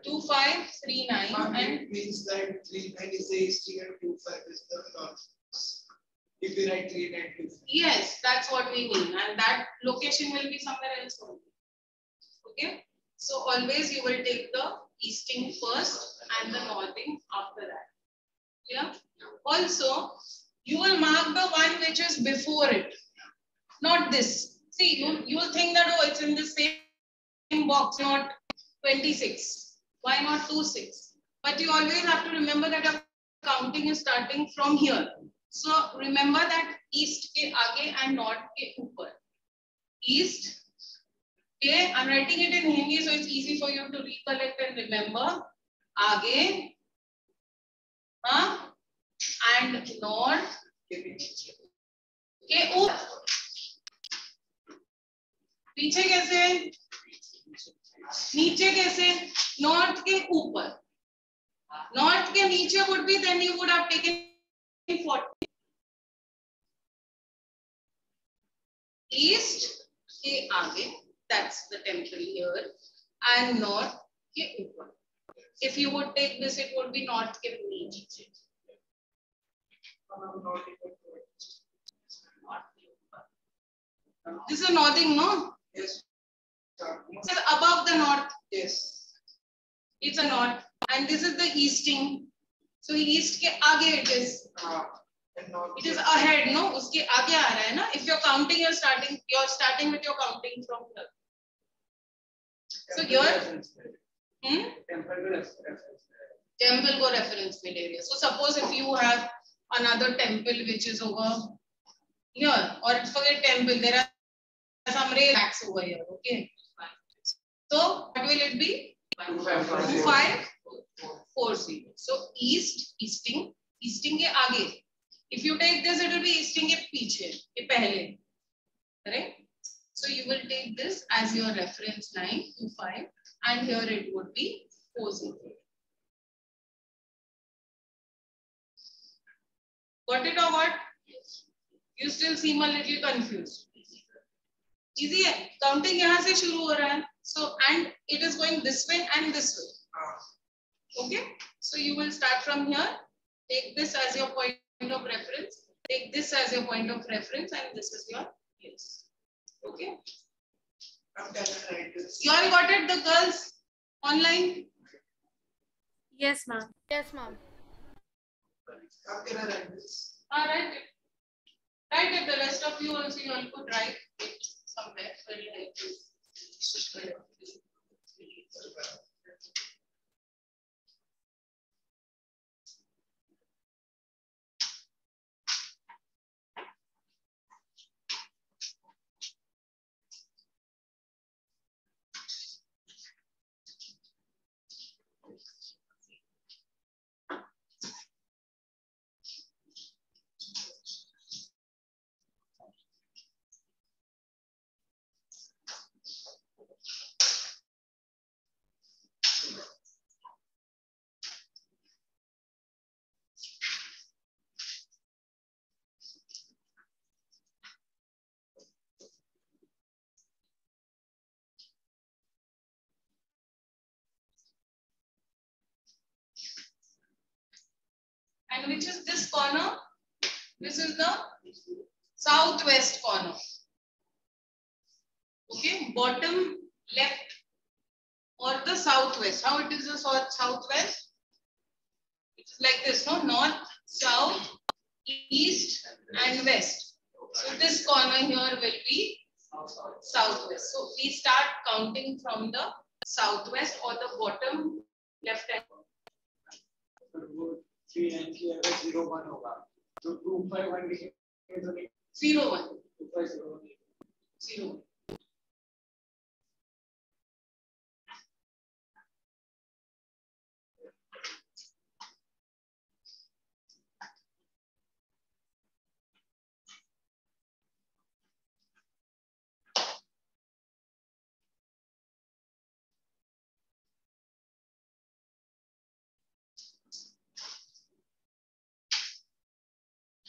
2, 5, 3, 9. And it means that 3, 9 is the easting and 2, 5 is the north. If we write 3, 9, 2, 5. Yes, that's what we mean. And that location will be somewhere else only. Okay, so always you will take the easting first and the northing after that. Yeah. Also, you will mark the one which is before it, not this. See, you will think that, oh, it's in the same box, not 26. Why not 26? But you always have to remember that your counting is starting from here. So remember that east ke aage and north ke upar. East. Okay, I'm writing it in Hindi, so it's easy for you to recollect and remember. Aage, and north. Okay, ऊपर. पीछे कैसे? नीचे कैसे? North के ऊपर. North के नीचे would be, then you would have taken 40. East के आगे, that's the temple here, and north के ऊपर. If you would take this, it would be north के नीचे. This is northing, no? Yes. This is above the north. Yes. It's a north, and this is the easting. So east के आगे it is. It is ahead, no? उसके आगे आ रहा है ना? If you're counting, you're starting with your counting from here. So here, temple को reference mid area. So suppose if you have another temple which is over here, or forget temple, there are some racks over here. Okay. So what will it be? 2540. So easting के आगे. If you take this, it will be easting के पीछे, के पहले. Correct? So you will take this as your reference line 25, and here it would be 40. Got it or what? You still seem a little confused. Easy है. Counting यहाँ से शुरू हो रहा है. So and it is going this way and this way. Okay. So you will start from here. Take this as your point of reference. Take this as your point of reference, and this is your yes. Okay. You all got it, the girls online? Yes, ma'am. Yes, ma'am. All right. Write it. The rest of you also, you all could write it somewhere. Very nice. And which is this corner? This is the southwest corner. Okay, bottom left or the southwest. How it is the southwest? It's like this, no? North, south, east, and west. So this corner here will be southwest. So we start counting from the southwest or the bottom left hand. 3 and 0 1 होगा. So 2 5 1 0 1 2 5 0 1 0.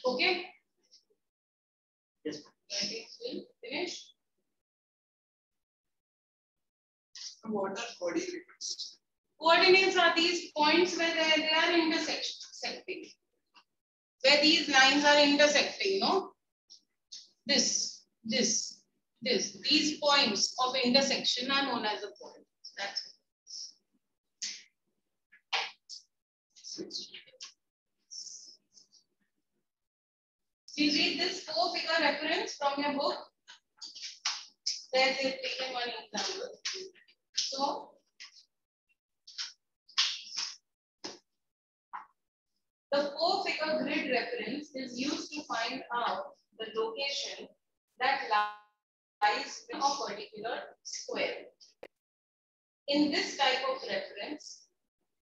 Okay. Yes. I think we'll finish. What are coordinates? Coordinates are these points where they are intersecting. Where these lines are intersecting, no? This. These points of intersection are known as a point. That's it. You read this 4-figure reference from your book. There they've taken one example. So, the 4-figure grid reference is used to find out the location that lies in a particular square. In this type of reference,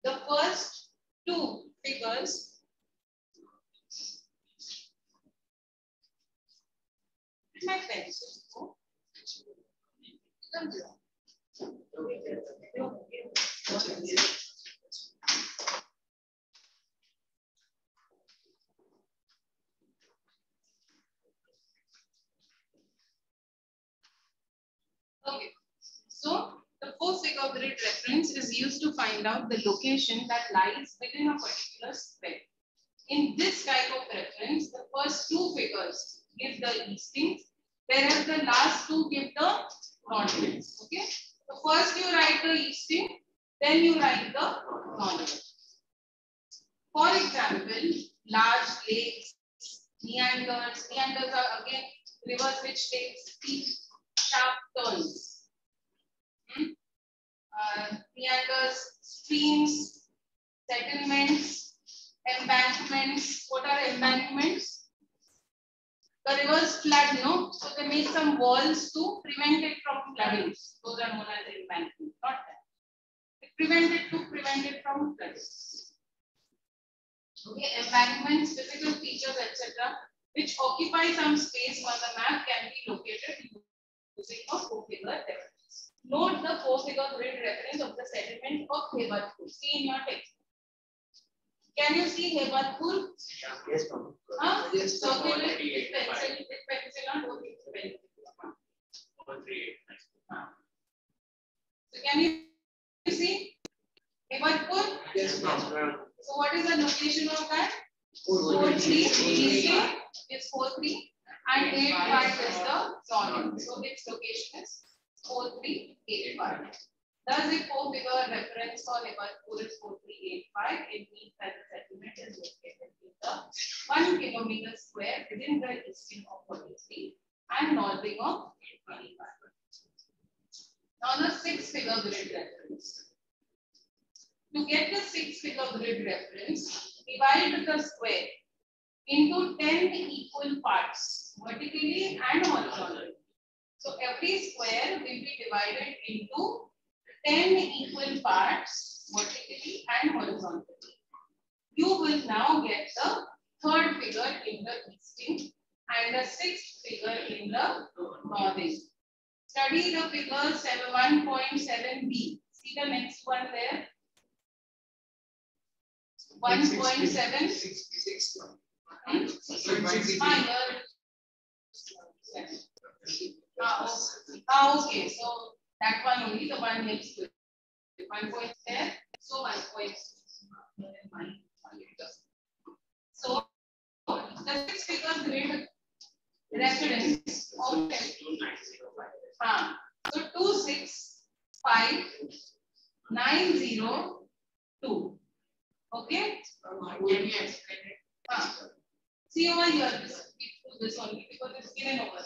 the first 2 figures my pencil. Okay, so the 4-figure grid reference is used to find out the location that lies within a particular square. In this type of reference, the first 2 figures give the eastings, whereas the last 2 give the northernings. Okay, so first you write the easting, then you write the northern. For example, large lakes, meanders. Meanders are again rivers which take steep, sharp turns. Meanders, streams, settlements, embankments. What are embankments? The rivers flood, no? So they make some walls to prevent it from flooding. Those are known as embankments, not that. They prevent it from flooding. Okay, embankments, physical features, etc., which occupy some space on the map can be located using a 4-figure reference. Note the 4-figure grid reference of the settlement of Hebatpur. See in your text. Can you see Hebatpur? Yes, ma'am. Huh? Yes, Circle it with pencil, not with pencil. 438. So can you see Hebatpur? Yes, ma'am. So what is the location of that? 4-3 is 4-3 and 8-5 is the northern. So its location is 4-3-8-5. Thus, a 4-figure reference for Hebatpur is 4-3-8-5. It means that the settlement is located in the 1 kilometer square within the eastern of 43 and northern of 825. Now the 6-figure grid reference. To get the 6-figure grid reference, divide the square into 10 equal parts, vertically and horizontally. So every square will be divided into 10 equal parts, vertically and horizontally. You will now get the 3rd figure in the easting and the 6th figure in the northern. Study the figure 1.7b. See the next one there. 1.7. 66. Okay, so that one only, the one next to it. 1 point there, so 1 point. the 6-figure grid reference of 10. So 265,902. Okay. Can you explain it? See over here. This only because it's given over.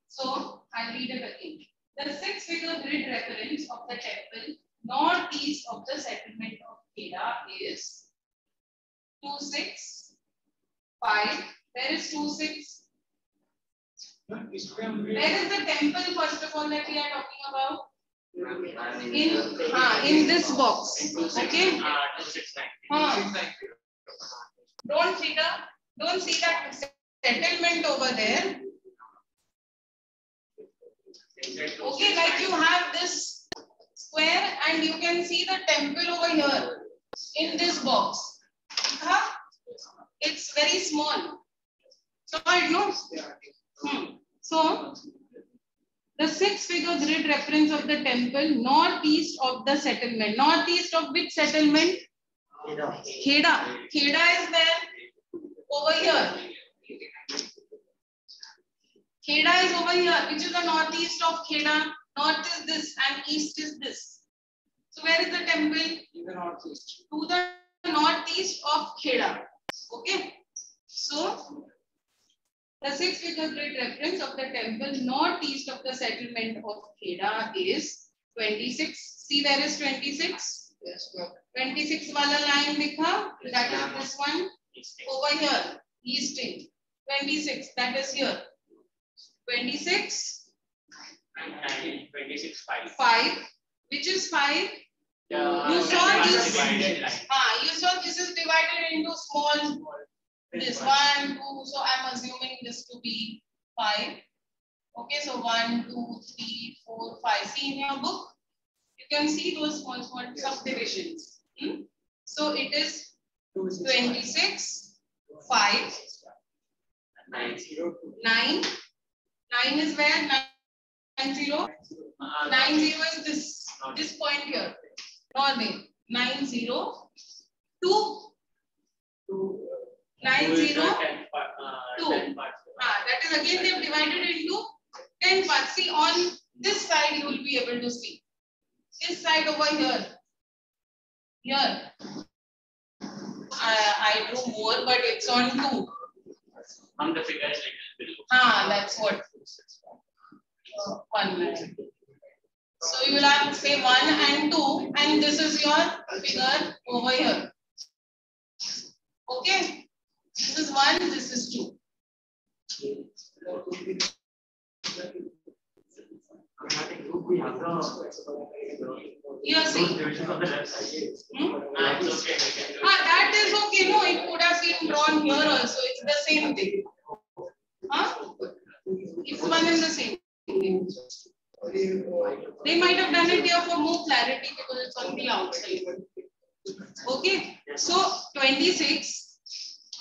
So I'll read it again. The 6-figure grid reference of the temple northeast of the settlement of Kheda is 265. Where is 26? Where is the temple first of all that we are talking about? In this box. Okay. Don't see that settlement over there. Okay, like you have this square and you can see the temple over here in this box. It's very small. So I know. So the 6-figure grid reference of the temple northeast of the settlement. Northeast of which settlement? Kheda. Kheda is there over here. Kheda is over here, which is the northeast of Kheda. North is this and east is this. So where is the temple? To the northeast. To the northeast of Kheda. Okay. So the 6-figure grid reference of the temple northeast of the settlement of Kheda is 26. See where is 26? Yes. 26 wala line likha. That is this one. Over here. Easting. 26. That is here. 26. 26 5. Which is 5? You saw this. You saw this is divided into small. This 1, 2. So I'm assuming this to be 5. Okay, so 1, 2, 3, 4, 5. See in your book, you can see those small subdivisions. So it is 26, 5, 9. 9 is where? 90. 90 is this point here. Northern. 90. 2. 90. 2. That is again they have divided into 10 parts. See on this side you will be able to see. This side over here. Here. I drew more, but it's on 2. On the figure is like that's what. 1. So you will have to say 1 and 2, and this is your figure over here. Okay. This is 1, this is 2. You are saying? That is okay. No, it could have been drawn here also. It's the same thing. It's one and the same thing. They might have done it here for more clarity because it's on the outside. Okay. So 26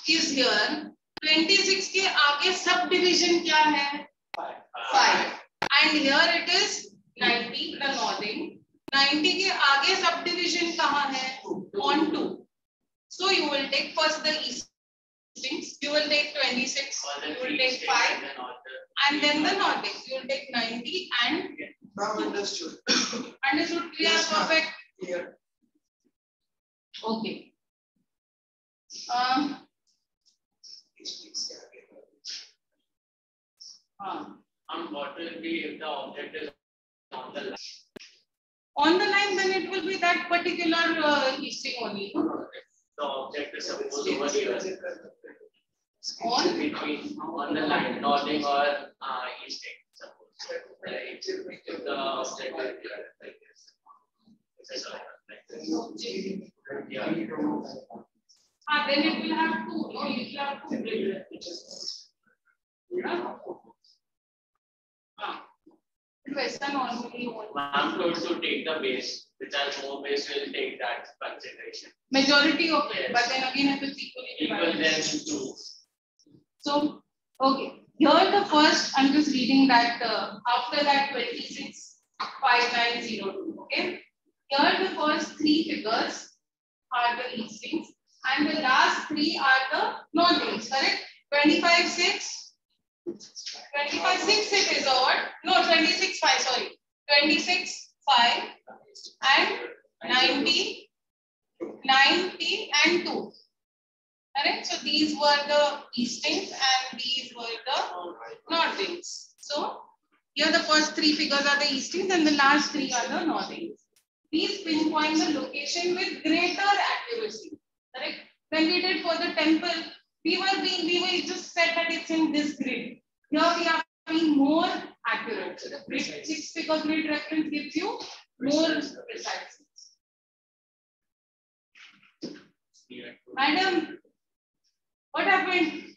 is here. 26 के आगे subdivision क्या है? 5. And here it is 90, the northern. 90 के आगे subdivision कहाँ है? On 2. So you will take first the east. You will take 26. You will take 5. And then the northern. You will take 90 and. Understood. Understood? Clear? Perfect. Clear. Okay. What will be if the object is on the line? On the line, then it will be that particular easting only. The object is supposed over here. On between on the line, northern or easting. Suppose if the object is like this. Then it will have 2. No, it will have 2 bridges. I'm going to take the base, which has more base will take that consideration. Majority of it, yes. But then again if it's equal then 2. So, okay. Here the first, I'm just reading that after that 26, 5902. Okay. Here the first 3 figures are the eastings. and the last 3 are the non-rings, correct? 25, 6. 25, 6 it is, or what? No, 26, 5, sorry. 26, 5 and 90, 90 and 2. Correct? So these were the Eastings and these were the Northings. So here the first 3 figures are the Eastings and the last 3 are the Northings. Please pinpoint the location with greater accuracy. Correct? When we did for the temple, we just said that it's in this grid. Here we are being more accurate. So the grid 6-figure grid reference gives you more precise. Madam, what happened?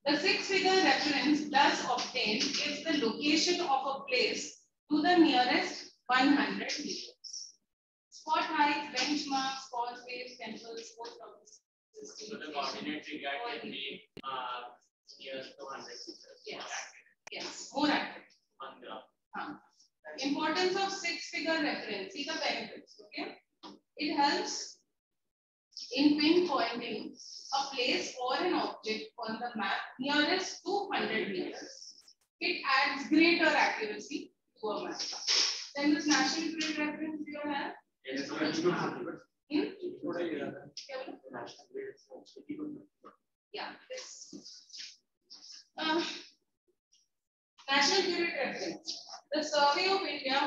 The 6-figure reference thus obtained is the location of a place to the nearest 100 meters. Spot heights, benchmarks, causeways, temples, post offices. So the coordinate we get can be near to 100 meters. Yes. Yes, more accurate. On the Importance of 6-figure reference. See the benefits. Okay, it helps in pinpointing a place or an object on the map nearest to 100 meters. It adds greater accuracy to a map. Then this national grid reference you have. Yeah, this. National grid reference. The Survey of India.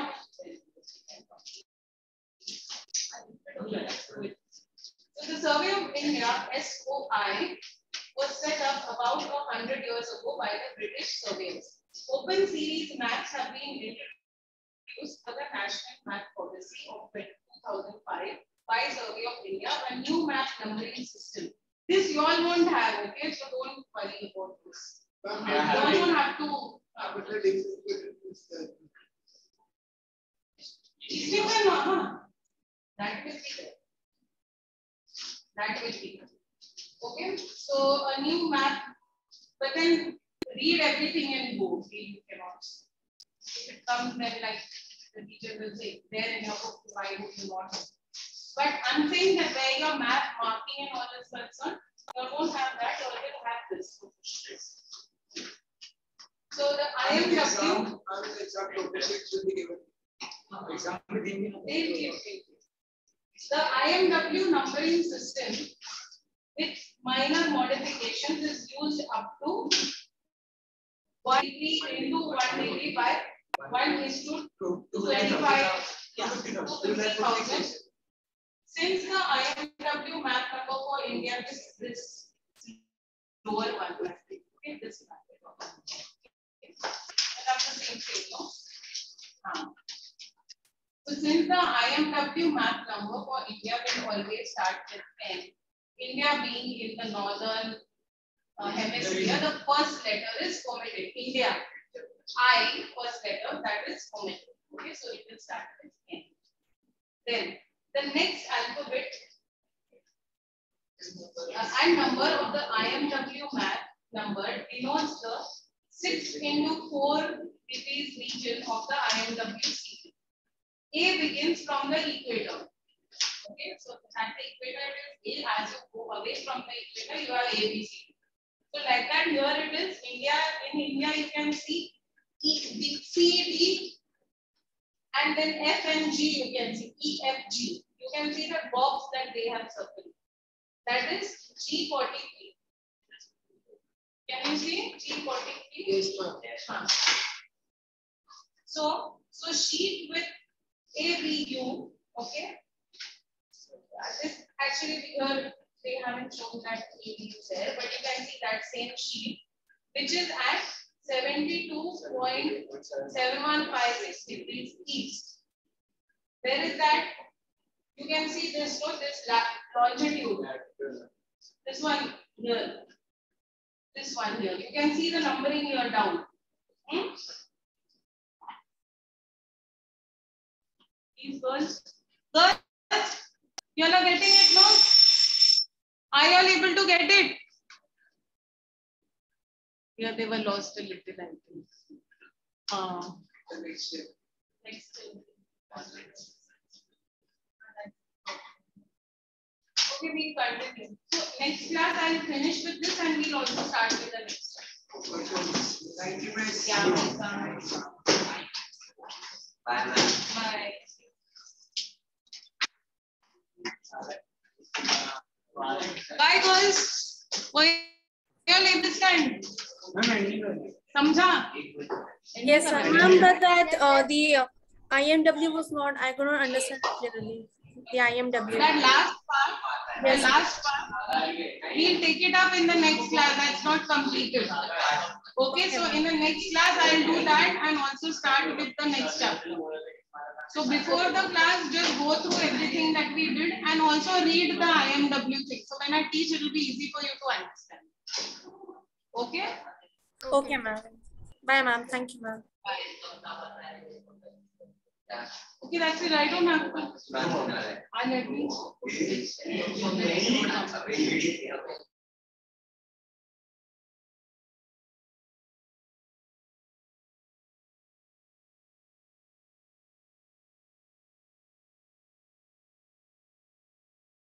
So the Survey of India (SOI) was set up about 100 years ago by the British surveyors. Open series maps have been introduced for the National Map Policy of 2005 by Survey of India, a new map numbering system. This you all won't have, okay? So don't worry about this. You don't have to. That will be there. That will be there. Okay, so a new map, but then read everything and go. You cannot. If it comes, then like the teacher will say, there in your book, why would you not? But I'm saying that where your map marking and all is concerned, you don't have that, or you have this. So the IMW. The IMW numbering system with minor modifications is used up to 1 degree into 1 degree by 1:25. Yeah, 250,000. Since the IMW map number for India is this lower one, okay, this map. That's the same thing, no? So since the IMW map number for India will always start with N, India being in the northern hemisphere, the first letter is omitted. India, I, first letter, that is omitted. Okay, so it will start with N. Then the next alphabet and number of the IMW map number denotes the 6 into 4 degrees region of the IMW series. A begins from the equator. Okay, so at the equator it is A. As you go away from the equator, you have A, B, C. So like that, here it is India. In India, you can see C, D, and then F and G. You can see E, F, G. You can see the box that they have circled. That is G43. Can you see G43? Yes, ma'am. So sheet with ABU, okay. This actually here they haven't shown that ABU there, but you can see that same sheet, which is at 72.7156 degrees east. Where is that? You can see this, no, this longitude. This one here. This one here. You can see the numbering here down. These girls, you are not getting it, no? Are you all able to get it? Here they were lost a little, I think. Next year. Okay, we'll continue. So next class I'll finish with this and we'll also start with the next one. Thank you, miss. Yeah, welcome. Bye, ma'am. Bye. Bye, girls. For your label stand. Samjha? Yes, sir. Ma'am, but that the IMW was not, I could not understand clearly. The IMW. That last part, Yes, the last part, we'll take it up in the next class. That's not completed. Okay, so in the next class, I'll do that and also start with the next chapter. So before the class, just go through everything that we did and also read the IMW thing. So when I teach, it will be easy for you to understand. Okay? Okay, ma'am. Bye, ma'am. Thank you, ma'am. Okay, that's it. I don't have to. I agree.